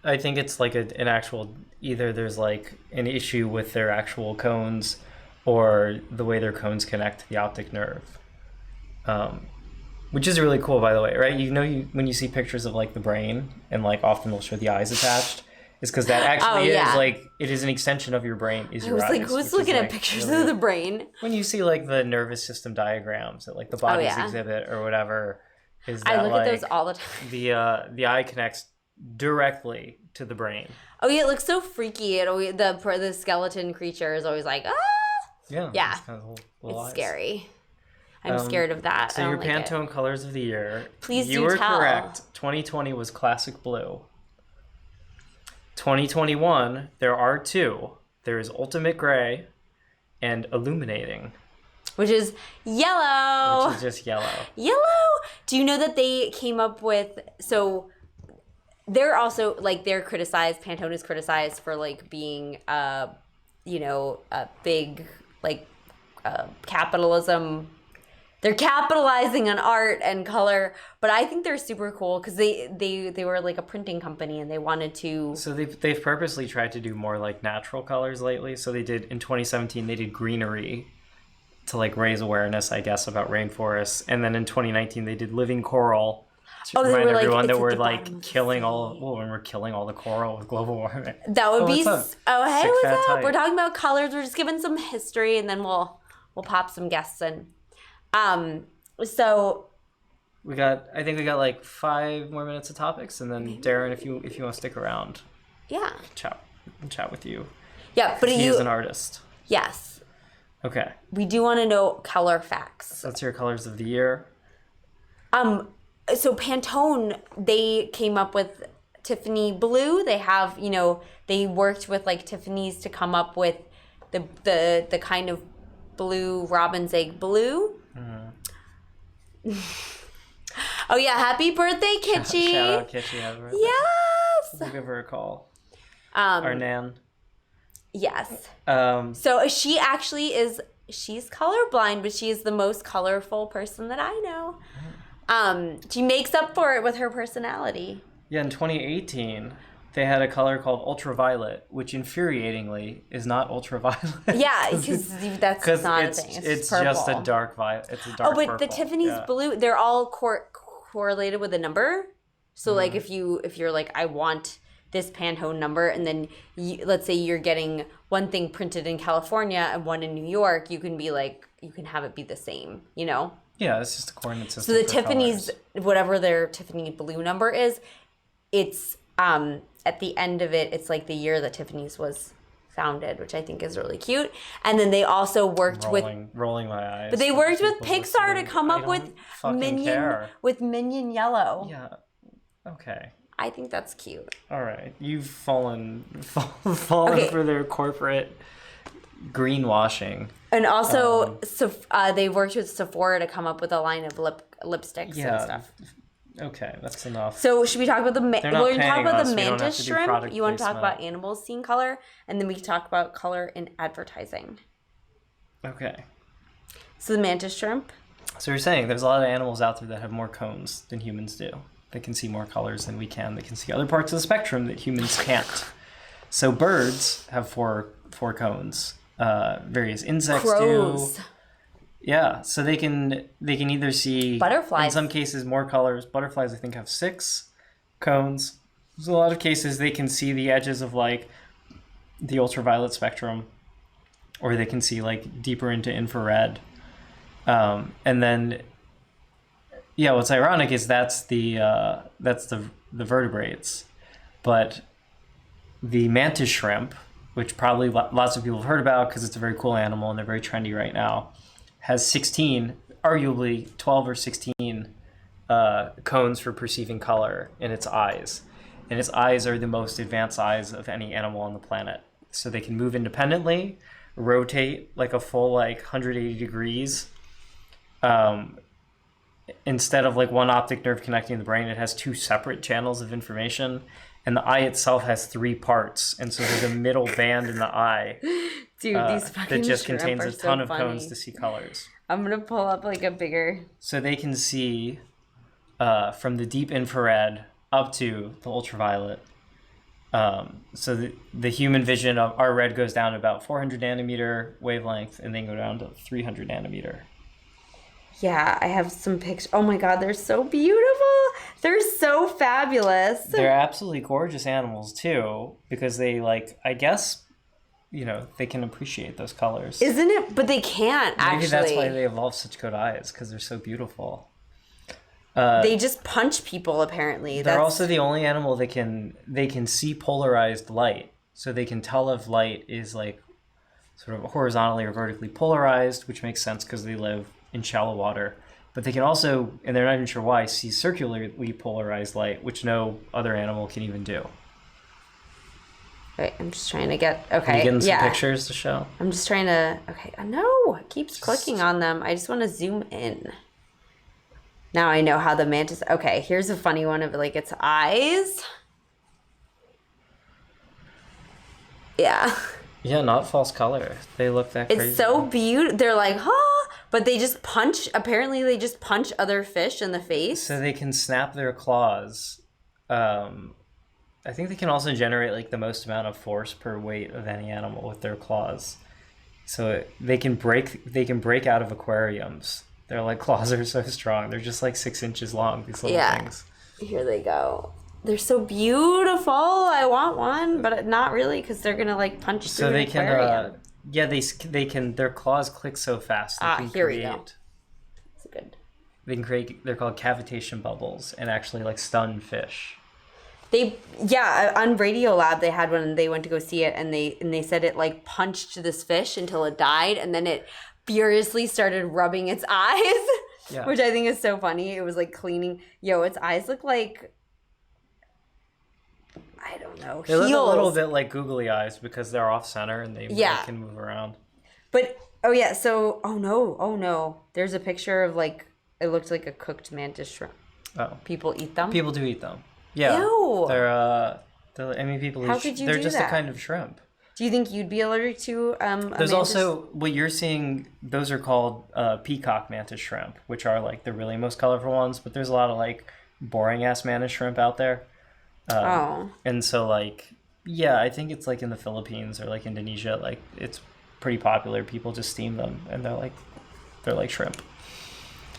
I think it's like an actual, either there's like an issue with their actual cones or the way their cones connect to the optic nerve. Which is really cool, by the way, right? When you see pictures of like the brain, and like often they'll show the eyes attached, is because that actually is like, it is an extension of your brain. I was like, who's looking at pictures of the brain? When you see like the nervous system diagrams that like the bodies exhibit or whatever, is that I look at those all the time. The eye connects directly to the brain. Oh yeah, it looks so freaky. The skeleton creature is always like, ah. Yeah. Yeah. It's eyes. Scary. I'm scared of that. So your Pantone colors of the year. Please you were correct. 2020 was classic blue. 2021, there are two. There is ultimate gray and illuminating. Which is yellow. Which is just yellow. Yellow? Do you know that they came up with, so they're also like, Pantone is criticized for like being a big like capitalism. They're capitalizing on art and color, but I think they're super cool because they were like a printing company, and they wanted to. So they've purposely tried to do more like natural colors lately. So they did in 2017, they did greenery to like raise awareness, I guess, about rainforests, and then in 2019 they did living coral to remind everyone that we're like killing we're killing all the coral with global warming. That would be. What's hey, what's up? We're talking about colors. We're just giving some history, and then we'll pop some guests in. So I think we got like 5 more minutes of topics, and then Darren, if you want to stick around, yeah, chat with you. Yeah, but he is an artist. Yes. Okay. We do want to know color facts. That's your colors of the year. So Pantone, they came up with Tiffany blue. They have, they worked with like Tiffany's to come up with the kind of blue, robin's egg blue. Oh yeah, happy birthday, Kitschy. Shout out Kitschy, happy birthday. Yes. We'll give her a call. Our Nan. Yes. So she actually she's colorblind, but she is the most colorful person that I know. She makes up for it with her personality. Yeah, in 2018, they had a color called Ultraviolet, which infuriatingly is not ultraviolet. Yeah, because that's not a thing. It's purple. Just a dark violet. It's a dark but purple. the Tiffany's blue, they're all correlated with a number. So like if you're like, I want this Pantone number, and then let's say you're getting one thing printed in California and one in New York, you can be like, you can have it be the same, Yeah, it's just a coordinate system. So the for Tiffany's, colors. whatever their Tiffany blue number is, it's at the end of it, it's like the year that Tiffany's was founded, which I think is really cute. And then they also worked rolling my eyes. but they worked with Pixar to come up with Minion Yellow. Yeah. Okay. I think that's cute. All right, you've fallen for their corporate greenwashing. And also, they worked with Sephora to come up with a line of lipsticks and stuff. Okay, that's enough. So should we talk about we're going to talk about the Mantis Shrimp? You want to talk about placement. animals seeing color, and then we can talk about color in advertising. Okay. So the Mantis Shrimp. So you're saying there's a lot of animals out there that have more cones than humans do. They can see more colors than we can. They can see other parts of the spectrum that humans can't. So birds have four cones. Various insects Crows. do. Yeah, so they can either see Butterflies. In some cases more colors. Butterflies I think have 6 cones. There's a lot of cases they can see the edges of like the ultraviolet spectrum, or they can see like deeper into infrared. And then what's ironic is that's the vertebrates, but the mantis shrimp, which probably lots of people have heard about because it's a very cool animal and they're very trendy right now, has 16, arguably 12 or 16 cones for perceiving color in its eyes. And its eyes are the most advanced eyes of any animal on the planet. So they can move independently, rotate like a full 180 degrees. Instead of one optic nerve connecting the brain, it has 2 separate channels of information. And the eye itself has 3 parts. And so there's a middle band in the eye. Dude, these fucking that just shrimp contains are a ton so of funny. cones to see colors. I'm going to pull up a bigger... So they can see from the deep infrared up to the ultraviolet. So the human vision of our red goes down to about 400 nanometer wavelength and then go down to 300 nanometer. Yeah, I have some pictures. Oh my God, they're so beautiful. They're so fabulous. They're absolutely gorgeous animals too, because they I guess, they can appreciate those colors. Isn't it? But they can't, actually. Maybe that's why they evolved such good eyes, because they're so beautiful. They just punch people, apparently. They're also the only animal that can see polarized light. So they can tell if light is sort of horizontally or vertically polarized, which makes sense because they live in shallow water. But they can also, and they're not even sure why, see circularly polarized light, which no other animal can even do. Wait, I'm just trying to get... Okay, Are you getting some pictures to show? I'm just trying to... Okay, no, it keeps clicking on them. I just want to zoom in. Now I know how the mantis... Okay, here's a funny one of its eyes. Yeah. Yeah, not false color. They look that crazy. It's so beautiful. They're like, huh? But they just punch... Apparently, they just punch other fish in the face. So they can snap their claws. I think they can also generate the most amount of force per weight of any animal with their claws. So they can break out of aquariums. Their claws are so strong. They're just 6 inches long, these little things. Here they go. They're so beautiful. I want one, but not really, because they're gonna punch through an aquarium. They can. Their claws click so fast. Here we go. That's good. They can create. They're called cavitation bubbles, and actually stun fish. On Radiolab they had one and they went to go see it and they said it like punched this fish until it died and then it furiously started rubbing its eyes, which I think is so funny. It was like cleaning. Its eyes look like, I don't know, they look a little bit like googly eyes because they're off center and they can move around. But oh no, there's a picture of like it looked like a cooked mantis shrimp. Oh, people eat them. People do eat them. Yeah. Ew. They're I mean, people eat. How could you they're do just that? a kind of shrimp. Do you think you'd be allergic to There's also what you're seeing. Those are called peacock mantis shrimp, which are like the really most colorful ones. But there's a lot of like boring ass mantis shrimp out there. And so like, I think it's like in the Philippines or like Indonesia, like it's pretty popular. People just steam them, and they're like shrimp.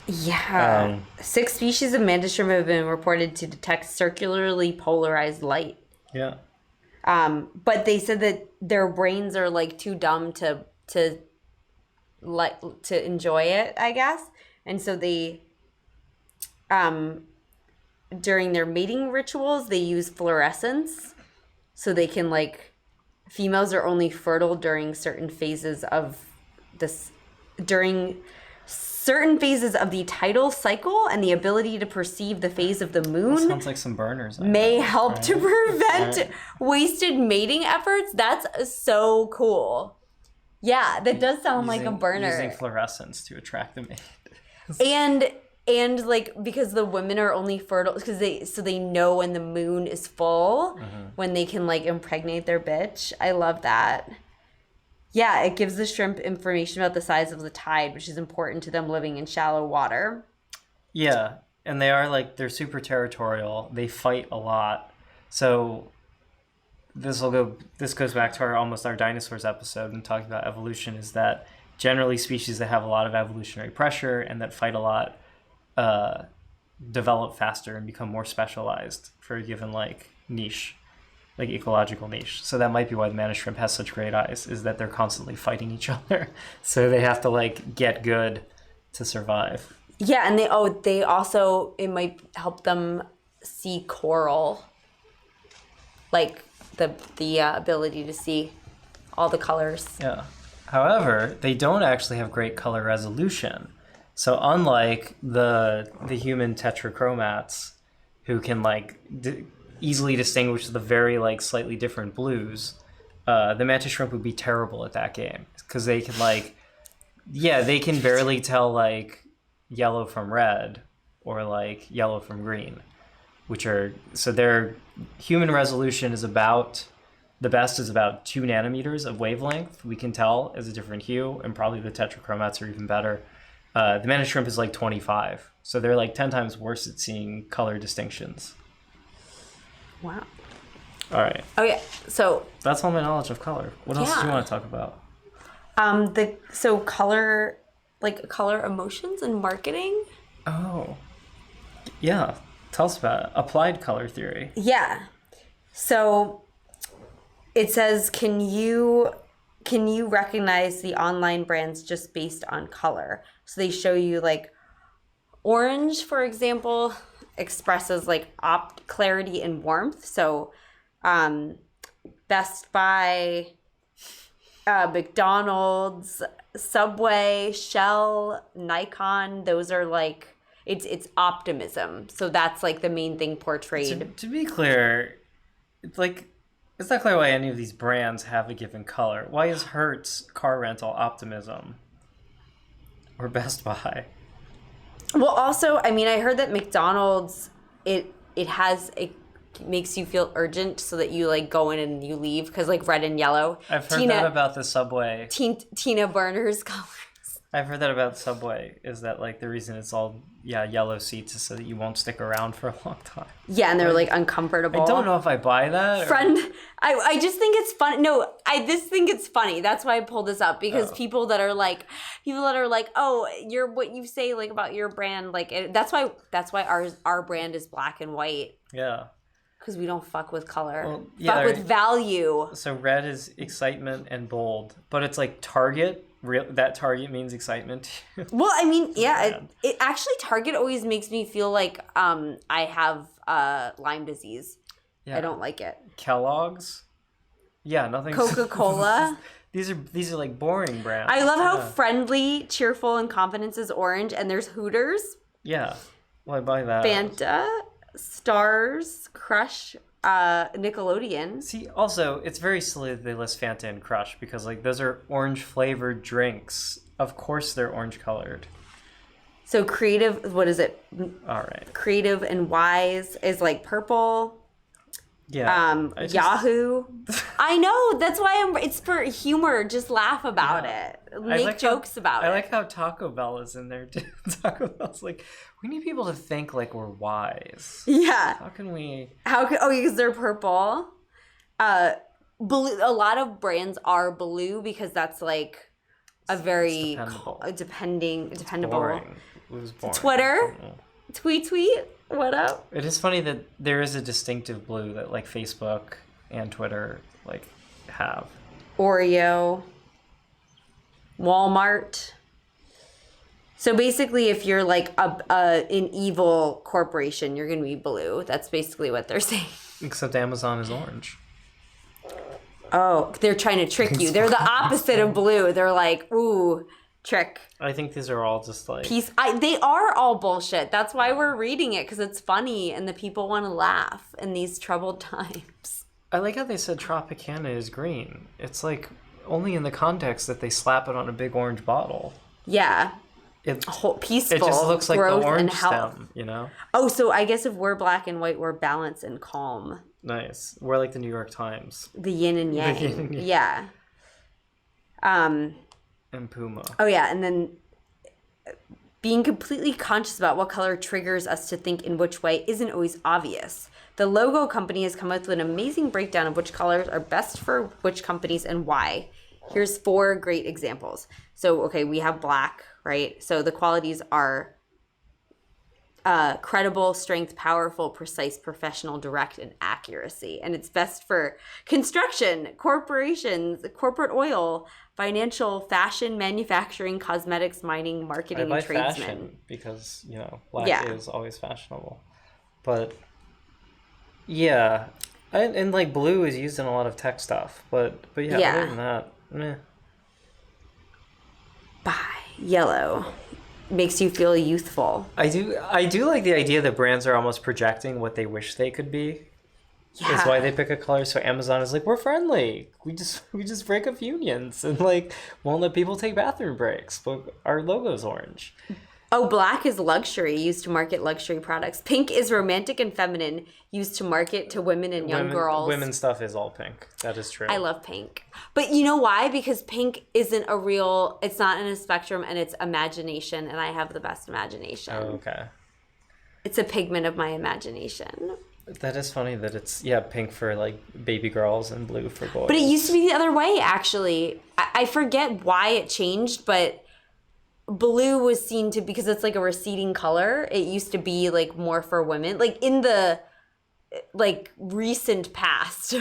Yeah. 6 species of mantis shrimp have been reported to detect circularly polarized light. Yeah. But they said that their brains are like too dumb to enjoy it, I guess. And so they during their mating rituals, they use fluorescence so they can like females are only fertile during certain phases of the tidal cycle, and the ability to perceive the phase of the moon That sounds like some burners. may help to prevent wasted mating efforts. That's so cool. Yeah, that does sound like a burner. Using fluorescence to attract the mate. And like because the women are only fertile because they know when the moon is full, when they can like impregnate their bitch. I love that. Yeah, it gives the shrimp information about the size of the tide, which is important to them living in shallow water. Yeah, and they're super territorial. They fight a lot. So this goes back to our dinosaurs episode and talking about evolution, is that generally species that have a lot of evolutionary pressure and that fight a lot develop faster and become more specialized for a given like niche. Like ecological niche. So that might be why the mantis shrimp has such great eyes, is that they're constantly fighting each other. So they have to like get good to survive. Yeah, and they also, it might help them see coral. Like the ability to see all the colors. Yeah. However, they don't actually have great color resolution. So unlike the human tetrachromats who can like easily distinguish the very like slightly different blues, the mantis shrimp would be terrible at that game because they can they can barely tell like yellow from red or like yellow from green, so their human resolution is about 2 nanometers of wavelength. We can tell as a different hue, and probably the tetrachromats are even better. The mantis shrimp is like 25, so they're like 10 times worse at seeing color distinctions. Wow. All right. Oh yeah. So that's all my knowledge of color. What else do you want to talk about? Color emotions and marketing. Oh. Yeah. Tell us about it. Applied color theory. Yeah. So it says, can you recognize the online brands just based on color? So they show you like orange, for example, expresses like clarity and warmth. So Best Buy, McDonald's, Subway, Shell, Nikon, those are like it's optimism. So that's like the main thing portrayed. To be clear, it's not clear why any of these brands have a given color. Why is Hertz car rental optimism or Best Buy? Well, also, I mean, I heard that McDonald's, it makes you feel urgent so that you like go in and you leave because like red and yellow. I've heard that about the Subway. Tina Burner's colors. I've heard that about Subway, is that like the reason it's all yellow seats is so that you won't stick around for a long time. Yeah, and they're like uncomfortable. I don't know if I buy that. I just think it's funny. No, I just think it's funny. That's why I pulled this up, because people that are like, oh, what you say like about your brand, like that's why our brand is black and white. Yeah. Because we don't fuck with color. Well, fuck with value. So red is excitement and bold, but it's like Target. That Target means excitement. Well, I mean, yeah, it actually, Target always makes me feel like I have Lyme disease. I don't like it. Kellogg's. Yeah, nothing. Coca-Cola. These are like boring brands. I love how friendly, cheerful, and confidence is orange, and there's Hooters. Yeah. Well, I buy that. Fanta, Stars, Crush, Nickelodeon. See, also, it's very silly that they list Fanta and Crush because, like, those are orange-flavored drinks. Of course they're orange-colored. So Creative, what is it? All right. Creative and Wise is, like, purple. Yeah. Yahoo. I know. That's why it's for humor. Just laugh about it. Make jokes about it. I like how Taco Bell is in there, too. Taco Bell's like, we need people to think like we're wise. Yeah. How can we... because they're purple. Blue. A lot of brands are blue because that's like a very dependable. Boring. It was boring. Twitter. Tweet. What up? It is funny that there is a distinctive blue that like Facebook and Twitter like have. Oreo. Walmart. So basically, if you're like an evil corporation, you're going to be blue. That's basically what they're saying. Except Amazon is orange. Oh, they're trying to trick you. They're the opposite of blue. They're like, ooh, trick. I think these are all just like... They are all bullshit. That's why we're reading it, because it's funny and the people want to laugh in these troubled times. I like how they said Tropicana is green. It's like only in the context that they slap it on a big orange bottle. Yeah. Peaceful. It just looks like growth the orange and health. stem, you know? Oh, so I guess if we're black and white, we're balanced and calm. Nice. We're like the New York Times. The yin and yang. The yin and yang. Yeah. And Puma. Oh, yeah. And then being completely conscious about what color triggers us to think in which way isn't always obvious. The logo company has come up with an amazing breakdown of which colors are best for which companies and why. Here's 4 great examples. So, okay, we have black, right? So the qualities are credible, strength, powerful, precise, professional, direct, and accuracy. And it's best for construction, corporations, corporate oil, financial, fashion, manufacturing, cosmetics, mining, marketing, and tradesmen. Fashion because, you know, black is always fashionable. But, yeah. And like, blue is used in a lot of tech stuff. But yeah, other than that, meh. Bye. Yellow. Makes you feel youthful. I do like the idea that brands are almost projecting what they wish they could be. Yeah. That's why they pick a color. So Amazon is like, we're friendly. We just break up unions and like won't let people take bathroom breaks. But our logo's orange. Oh, black is luxury, used to market luxury products. Pink is romantic and feminine, used to market to women and young girls. Women's stuff is all pink. That is true. I love pink. But you know why? Because pink isn't it's not in a spectrum, and it's imagination, and I have the best imagination. Oh, okay. It's a pigment of my imagination. That is funny that it's, pink for like baby girls and blue for boys. But it used to be the other way, actually. I forget why it changed, but blue was seen to, because it's like a receding color, it used to be like more for women, like in the like recent past.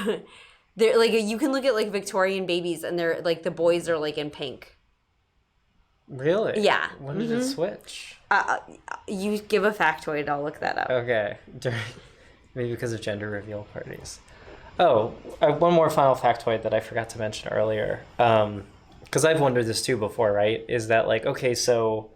They're like, you can look at like Victorian babies and they're like, the boys are like in pink. Really? Yeah. When did it switch? You give a factoid, I'll look that up. Okay. Maybe because of gender reveal parties. Oh, one more final factoid that I forgot to mention earlier. Because I've wondered this too before, right? Is that like, okay, so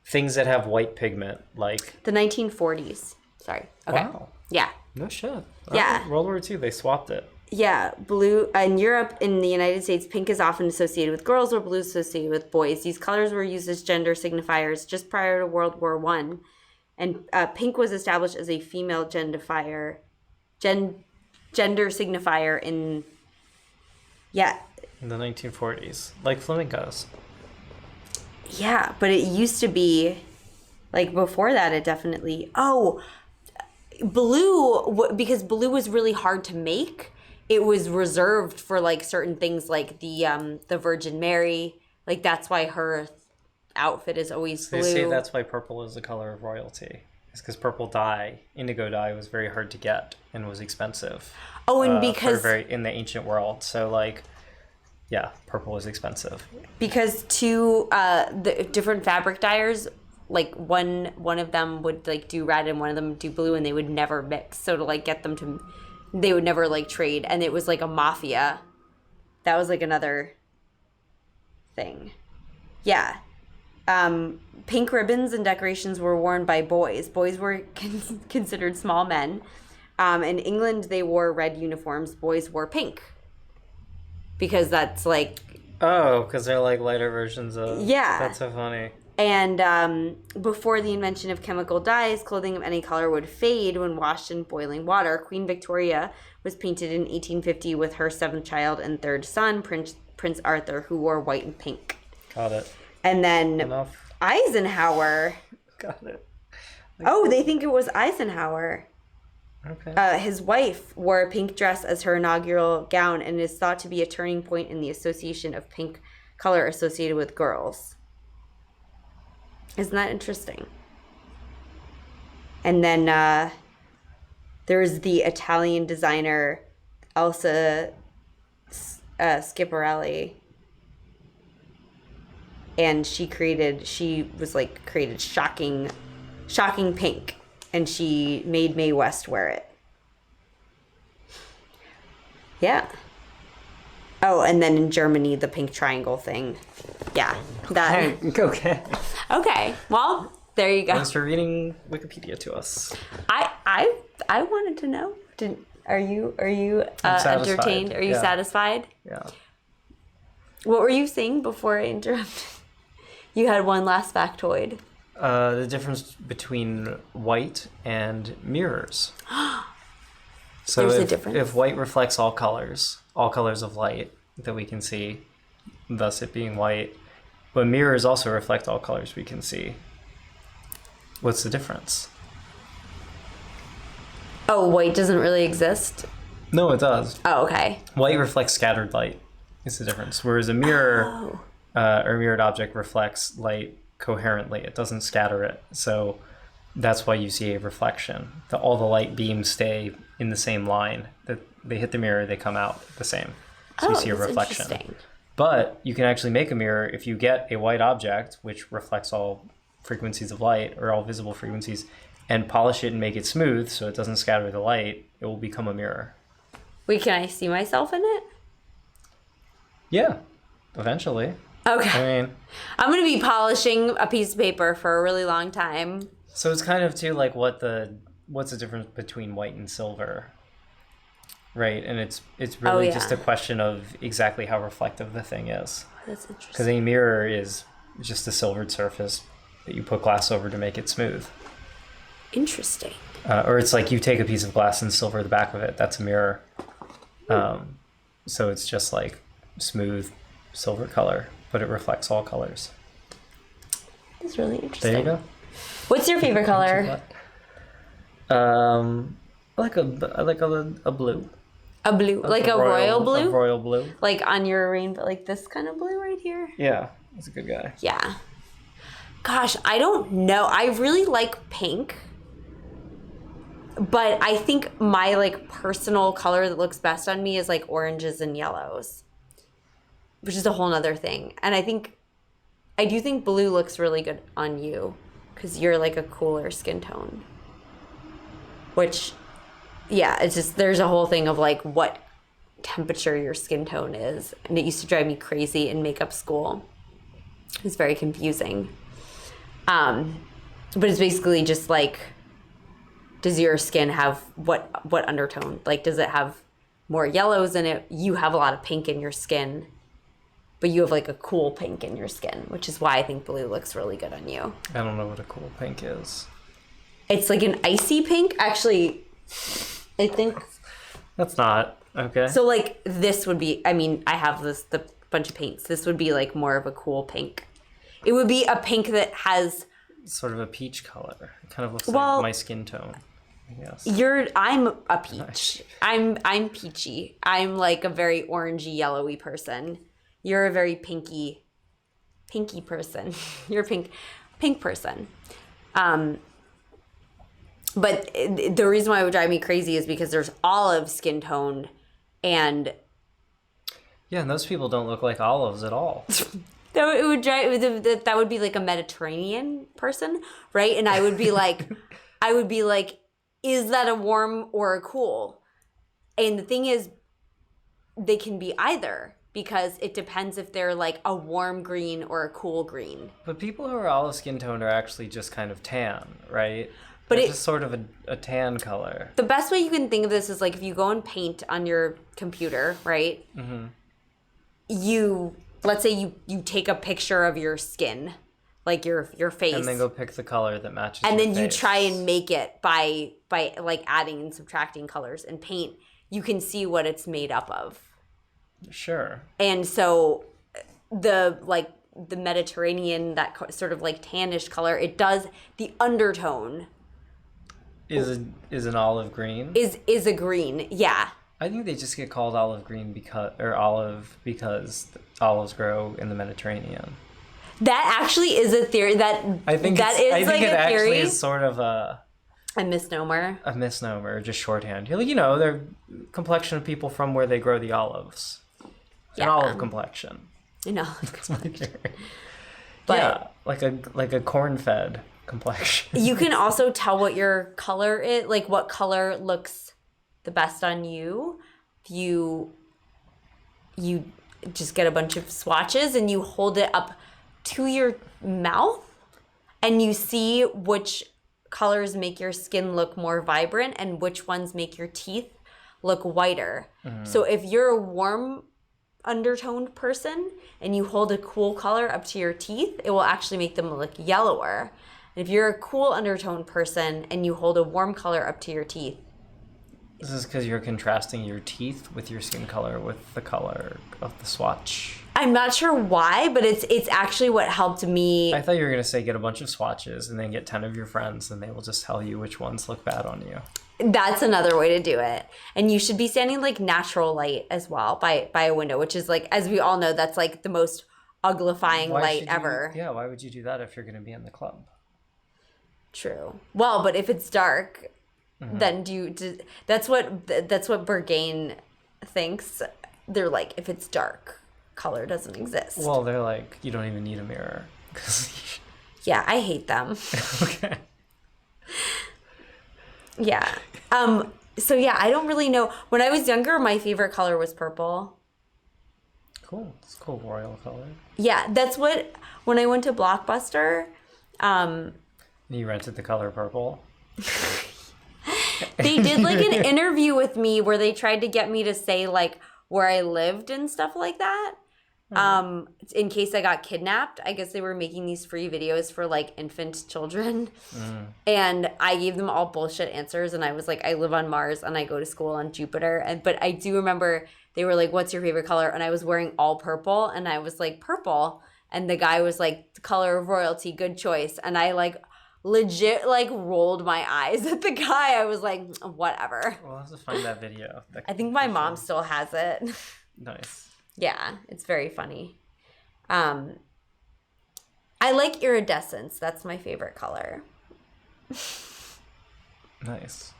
things that have white pigment, like... The 1940s. Sorry. Okay. Wow. Yeah. No shit. Yeah. World War II, they swapped it. Yeah. Blue, in Europe, in the United States, pink is often associated with girls, or blue is associated with boys. These colors were used as gender signifiers just prior to World War I. And pink was established as a female gender signifier in... Yeah. In the 1940s, like flamingos. Yeah, but it used to be, like before that, it definitely... Oh, blue, because blue was really hard to make. It was reserved for like certain things, like the Virgin Mary. Like that's why her outfit is always blue. They say that's why purple is the color of royalty. It's because purple dye, indigo dye, was very hard to get and was expensive. Oh, and because... in the ancient world. So like... Yeah, purple is expensive. Because the different fabric dyers, like one of them would like do red and one of them would do blue, and they would never mix. So to like get them to they would never like trade, and it was like a mafia. That was like another thing. Yeah. Pink ribbons and decorations were worn by boys. Boys were considered small men. In England, they wore red uniforms. Boys wore pink. Because that's like... Oh, because they're like lighter versions of... Yeah. That's so funny. And before the invention of chemical dyes, clothing of any color would fade when washed in boiling water. Queen Victoria was painted in 1850 with her 7th child and 3rd son, Prince Arthur, who wore white and pink. Got it. And then Enough. Eisenhower. Got it. Oh, they think it was Eisenhower. Okay. His wife wore a pink dress as her inaugural gown and is thought to be a turning point in the association of pink color associated with girls. Isn't that interesting? And then there's the Italian designer Elsa Schiaparelli. And she created shocking pink. And she made Mae West wear it. Yeah. Oh, and then in Germany, the pink triangle thing. Yeah. That. Okay. Okay. Well, there you go. Thanks for reading Wikipedia to us. I wanted to know. Are you entertained? Are you satisfied? Yeah. What were you saying before I interrupted? You had one last factoid. The difference between white and mirrors. So There's a difference. If white reflects all colors of light that we can see, thus it being white, but mirrors also reflect all colors we can see. What's the difference? Oh, white doesn't really exist? No, it does. Oh, okay. White reflects scattered light is the difference, whereas a mirror or mirrored object reflects light coherently. It doesn't scatter it. So that's why you see a reflection. All the light beams stay in the same line. That they hit the mirror, they come out the same. So you see a reflection. Interesting. But you can actually make a mirror if you get a white object, which reflects all frequencies of light, or all visible frequencies, and polish it and make it smooth so it doesn't scatter the light, it will become a mirror. Wait, can I see myself in it? Yeah, eventually. Okay. I mean, I'm going to be polishing a piece of paper for a really long time. so it's kind of too like what's the difference between white and silver, right? And it's really just a question of exactly how reflective the thing is. That's interesting. Because a mirror is just a silvered surface that you put glass over to make it smooth. Interesting. Or it's like you take a piece of glass and silver the back of it. That's a mirror. So it's just like smooth silver color, but it reflects all colors. That's really interesting. There you go. What's your favorite color? I like a blue. A blue, like a royal blue? A royal blue. Like on your rainbow, like this kind of blue right here? Yeah, that's a good guy. Yeah. Gosh, I don't know. I really like pink. But I think my like personal color that looks best on me is like oranges and yellows, which is a whole nother thing. And I do think blue looks really good on you because you're like a cooler skin tone. Which, yeah, it's just, there's a whole thing of like what temperature your skin tone is. And it used to drive me crazy in makeup school. It was very confusing. But it's basically just like, does your skin have what undertone? Like, does it have more yellows in it? You have a lot of pink in your skin, but you have like a cool pink in your skin, which is why I think blue looks really good on you. I don't know what a cool pink is. It's like an icy pink. Actually, I think... That's not. Okay. So like this would be, I mean, I have the bunch of paints. This would be like more of a cool pink. It would be a pink that has... Sort of a peach color. It kind of looks like my skin tone. Yes. I'm a peach. I'm peachy. I'm like a very orangey, yellowy person. You're a very pinky person. You're a pink person. But the reason why it would drive me crazy is because there's olive skin tone and... Yeah, and those people don't look like olives at all. That would be like a Mediterranean person, right? And I would be like, is that a warm or a cool? And the thing is, they can be either, because it depends if they're like a warm green or a cool green. But people who are olive skin toned are actually just kind of tan, right? But it's just sort of a tan color. The best way you can think of this is like if you go and paint on your computer, right? Mm-hmm. Let's say you take a picture of your skin, like your face, and then go pick the color that matches. And then face. you try and make it by like adding and subtracting colors in paint. You can see what it's made up of. Sure. And so the Mediterranean, that sort of like tannish color, it does, the undertone is an olive green. Is a green, yeah. I think they just get called olive green because olives grow in the Mediterranean. That actually is a theory. I think it actually is sort of a misnomer. A misnomer, just shorthand. They're complexion of people from where they grow the olives. Yeah. An olive complexion. That's my theory. But yeah, like a corn-fed complexion. You can also tell what your color is, like what color looks the best on you. You just get a bunch of swatches and you hold it up to your mouth and you see which colors make your skin look more vibrant and which ones make your teeth look whiter. Mm. So if you're a warm undertoned person and you hold a cool color up to your teeth, it will actually make them look yellower. And if you're a cool undertoned person and you hold a warm color up to your teeth. This is because you're contrasting your teeth with your skin color with the color of the swatch. I'm not sure why, but it's actually what helped me. I thought you were going to say get a bunch of swatches and then get 10 of your friends and they will just tell you which ones look bad on you. That's another way to do it. And you should be standing like natural light as well by a window, which is like, as we all know, that's like the most uglifying light ever. Yeah, why would you do that if you're going to be in the club? True. Well, but if it's dark, then that's what Bergain thinks. They're like, if it's dark, color doesn't exist. Well, they're like, you don't even need a mirror. Yeah, I hate them. Okay. Yeah. So yeah, I don't really know. When I was younger, my favorite color was purple. Cool. It's a cool royal color. Yeah, that's what, when I went to Blockbuster, you rented the color purple? They did like an interview with me where they tried to get me to say like where I lived and stuff like that. In case I got kidnapped. I guess they were making these free videos for like infant children. And I gave them all bullshit answers and I was like, I live on Mars and I go to school on Jupiter. But I do remember they were like, what's your favorite color? And I was wearing all purple and I was like, purple. And the guy was like, the color of royalty, good choice. And I like legit like rolled my eyes at the guy. I was like, whatever. We'll have to find that video. I think my mom still has it. Nice. Yeah, it's very funny. I like iridescence. That's my favorite color. Nice.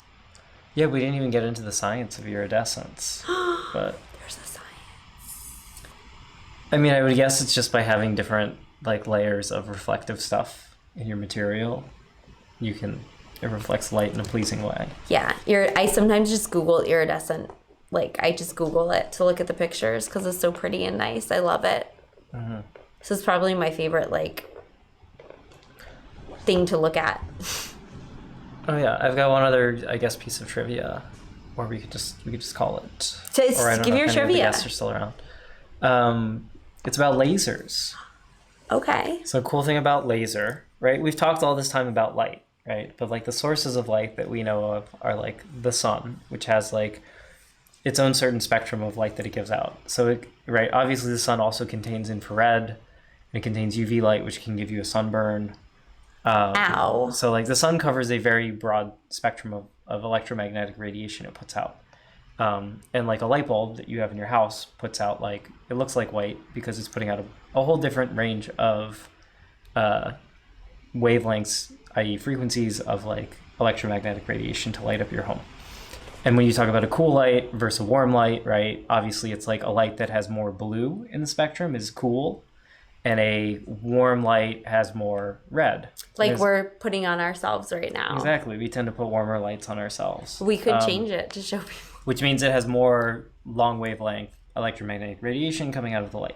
Yeah, we didn't even get into the science of iridescence. But there's a science. I mean, I would guess it's just by having different like layers of reflective stuff in your material. It reflects light in a pleasing way. Yeah, I sometimes just Google iridescent. Like, I just Google it to look at the pictures because it's so pretty and nice. I love it. Mm-hmm. This is probably my favorite, like, thing to look at. Oh, yeah. I've got one other, I guess, piece of trivia. Or we could just call it. Or I don't know if any of the guests are still around. It's about lasers. Okay. So, cool thing about laser, right? We've talked all this time about light, right? But, like, the sources of light that we know of are, like, the sun, which has, like, its own certain spectrum of light that it gives out. So, obviously the sun also contains infrared, and it contains UV light, which can give you a sunburn. Ow. So, like, the sun covers a very broad spectrum of electromagnetic radiation it puts out. And, like, a light bulb that you have in your house puts out, like, it looks like white because it's putting out a whole different range of wavelengths, i.e. frequencies of, like, electromagnetic radiation to light up your home. And when you talk about a cool light versus a warm light, right, obviously it's like a light that has more blue in the spectrum is cool, and a warm light has more red. Like we're putting on ourselves right now. Exactly. We tend to put warmer lights on ourselves. We could change it to show people. which means it has more long wavelength electromagnetic radiation coming out of the light.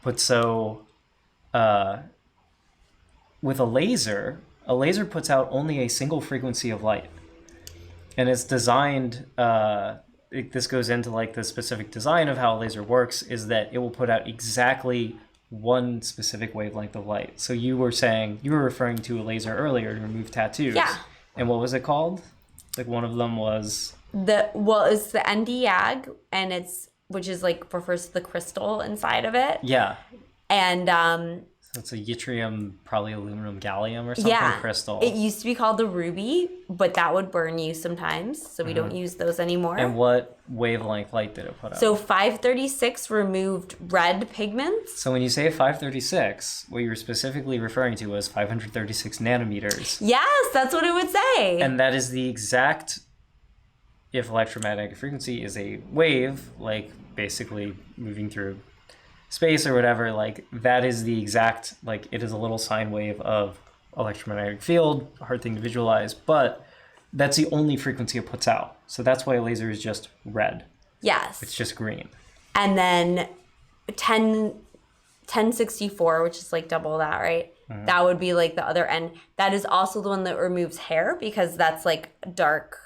But so with a laser puts out only a single frequency of light. And it's designed, this goes into like the specific design of how a laser works, is that it will put out exactly one specific wavelength of light. So you were referring to a laser earlier to remove tattoos. Yeah. And what was it called? Like one of them was... It's the Nd:YAG, and which is like refers to the crystal inside of it. Yeah. And so it's a yttrium, probably aluminum gallium or something crystal. It used to be called the ruby, but that would burn you sometimes, so we don't use those anymore. And what wavelength light did it put out? So 536 removed red pigments. So when you say 536, what you were specifically referring to was 536 nanometers. Yes, that's what it would say. And that is the exact, if electromagnetic frequency is a wave, like basically moving through space or whatever, like that is the exact, like it is a little sine wave of electromagnetic field, hard thing to visualize, but that's the only frequency it puts out. So that's why a laser is just red. Yes. It's just green. And then 1064, which is like double that, right? Mm-hmm. That would be like the other end. That is also the one that removes hair, because that's like dark,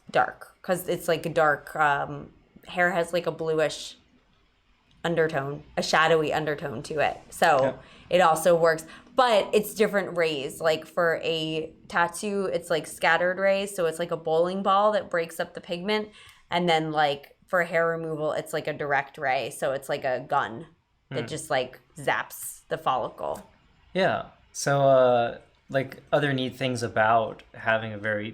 because it's like a dark, hair has like a bluish undertone, a shadowy undertone to it. So It also works, but it's different rays. Like for a tattoo, it's like scattered rays. So it's like a bowling ball that breaks up the pigment. And then like for hair removal, it's like a direct ray. So it's like a gun that just like zaps the follicle. Yeah. So like other neat things about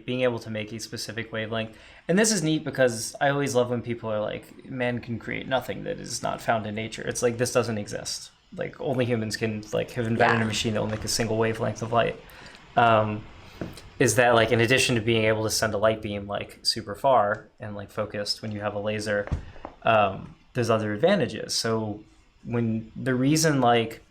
being able to make a specific wavelength. And this is neat because I always love when people are like, man can create nothing that is not found in nature. It's like, this doesn't exist. Like only humans can like have invented a machine that will make a single wavelength of light. Is that like, in addition to being able to send a light beam like super far and like focused when you have a laser, there's other advantages. So the reason like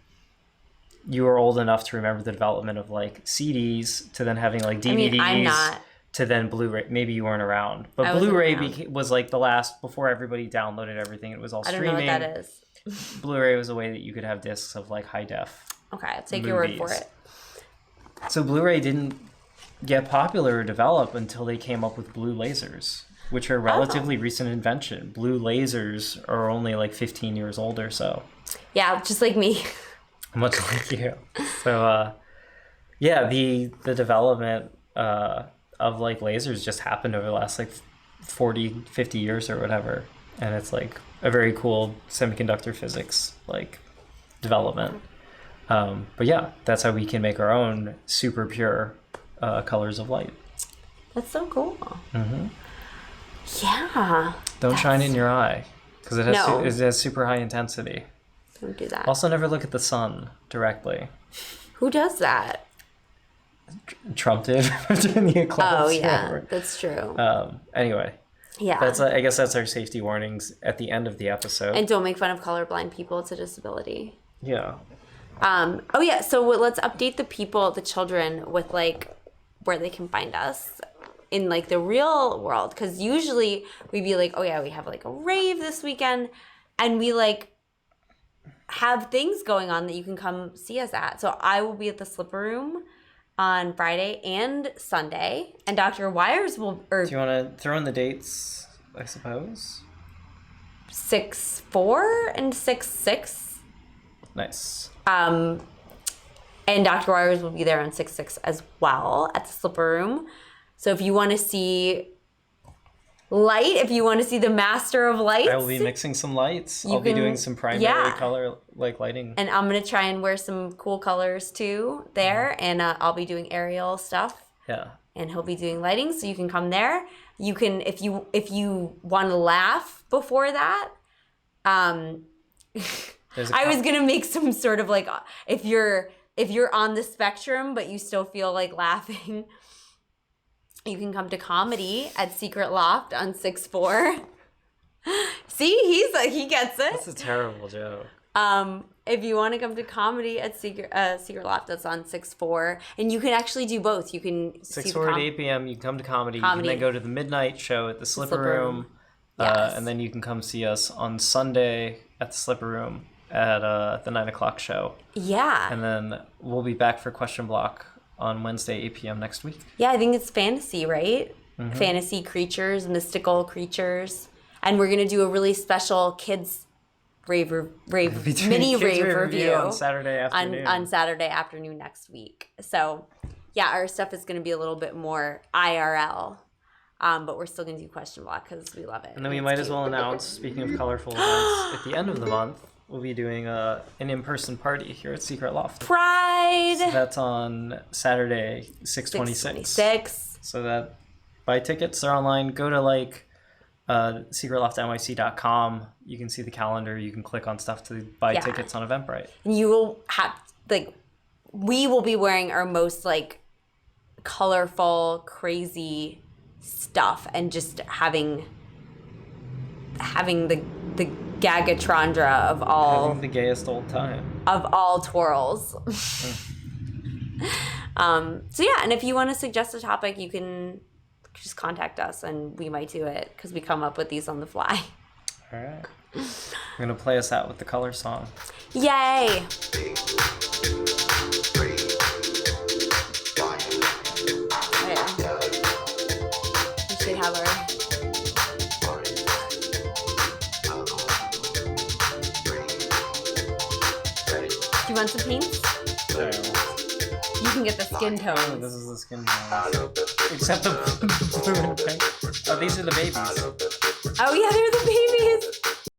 you are old enough to remember the development of like CDs to then having like DVDs. I mean, I'm not. To then Blu-ray. Maybe you weren't around, but Blu-ray was like the last, before everybody downloaded everything. It was all streaming. I don't know what that is. Blu-ray was a way that you could have discs of like high def. Okay, I'll take your word for it. So Blu-ray didn't get popular or develop until they came up with blue lasers, which are a relatively recent invention. Blue lasers are only like 15 years old or so. Yeah, just like me. Much like you. So, the development of like lasers just happened over the last like 40, 50 years or whatever. And it's like a very cool semiconductor physics like development. But yeah, that's how we can make our own super pure colors of light. That's so cool. Mm-hmm. Yeah. Don't shine it in your eye because it has super high intensity. Don't do that. Also, never look at the sun directly. Who does that? Trump did during the eclipse. Oh, yeah. That's true. Anyway. Yeah. I guess that's our safety warnings at the end of the episode. And don't make fun of colorblind people. It's a disability. Yeah. So let's update the children with like where they can find us in like the real world. Because usually we'd be like, oh yeah, we have like a rave this weekend. And we like have things going on that you can come see us at. So I will be at the Slipper Room on Friday and Sunday, and Dr. Wires will... Do you want to throw in the dates, I suppose? 6/4 and 6/6. Nice. And Dr. Wires will be there on 6/6 as well at the Slipper Room. So if you want to see light, if you want to see the master of lights... I will be mixing some lights. I'll be doing some primary color like lighting. And I'm going to try and wear some cool colors too there. And I'll be doing Ariel stuff. Yeah. And he'll be doing lighting, so you can come there. You can, if you want to laugh before that, I was going to make some sort of like, if you're on the spectrum, but you still feel like laughing, you can come to comedy at Secret Loft on 6/4. See, he gets it. That's a terrible joke. if you want to come to comedy at Secret Loft, that's on 6/4, and you can actually do both. You can 6/4 to 8 p.m. You can come to comedy. You can then go to the midnight show at the Slipper Room, Yes. and then you can come see us on Sunday at the Slipper Room at the 9 o'clock show. Yeah. And then we'll be back for Question Block on Wednesday, 8 p.m. next week. Yeah, I think it's fantasy, right? Mm-hmm. Fantasy creatures, mystical creatures. And we're going to do a really special kids mini rave review on Saturday afternoon. On Saturday afternoon next week. So, yeah, our stuff is going to be a little bit more IRL. But we're still going to do Question Block because we love it. And then we might as well announce, speaking of colorful events, at the end of the month, we'll be doing an in-person party here at Secret Loft. Pride! So that's on Saturday, 6/26. So that buy tickets, they're online. Go to secretloftnyc.com. You can see the calendar. You can click on stuff to buy tickets on Eventbrite. And you will have we will be wearing our most colorful, crazy stuff and just having the Gagatrandra of all having the gayest old time of all twirls. So yeah, and if you want to suggest a topic, you can just contact us and we might do it because we come up with these on the fly. All right, I'm gonna play us out with the color song. Yay! We should have our Do you want some paints? So, You can get the skin tones. this is the skin tone. Except the blue and pink. Oh, these are the babies. Oh yeah, they're the babies.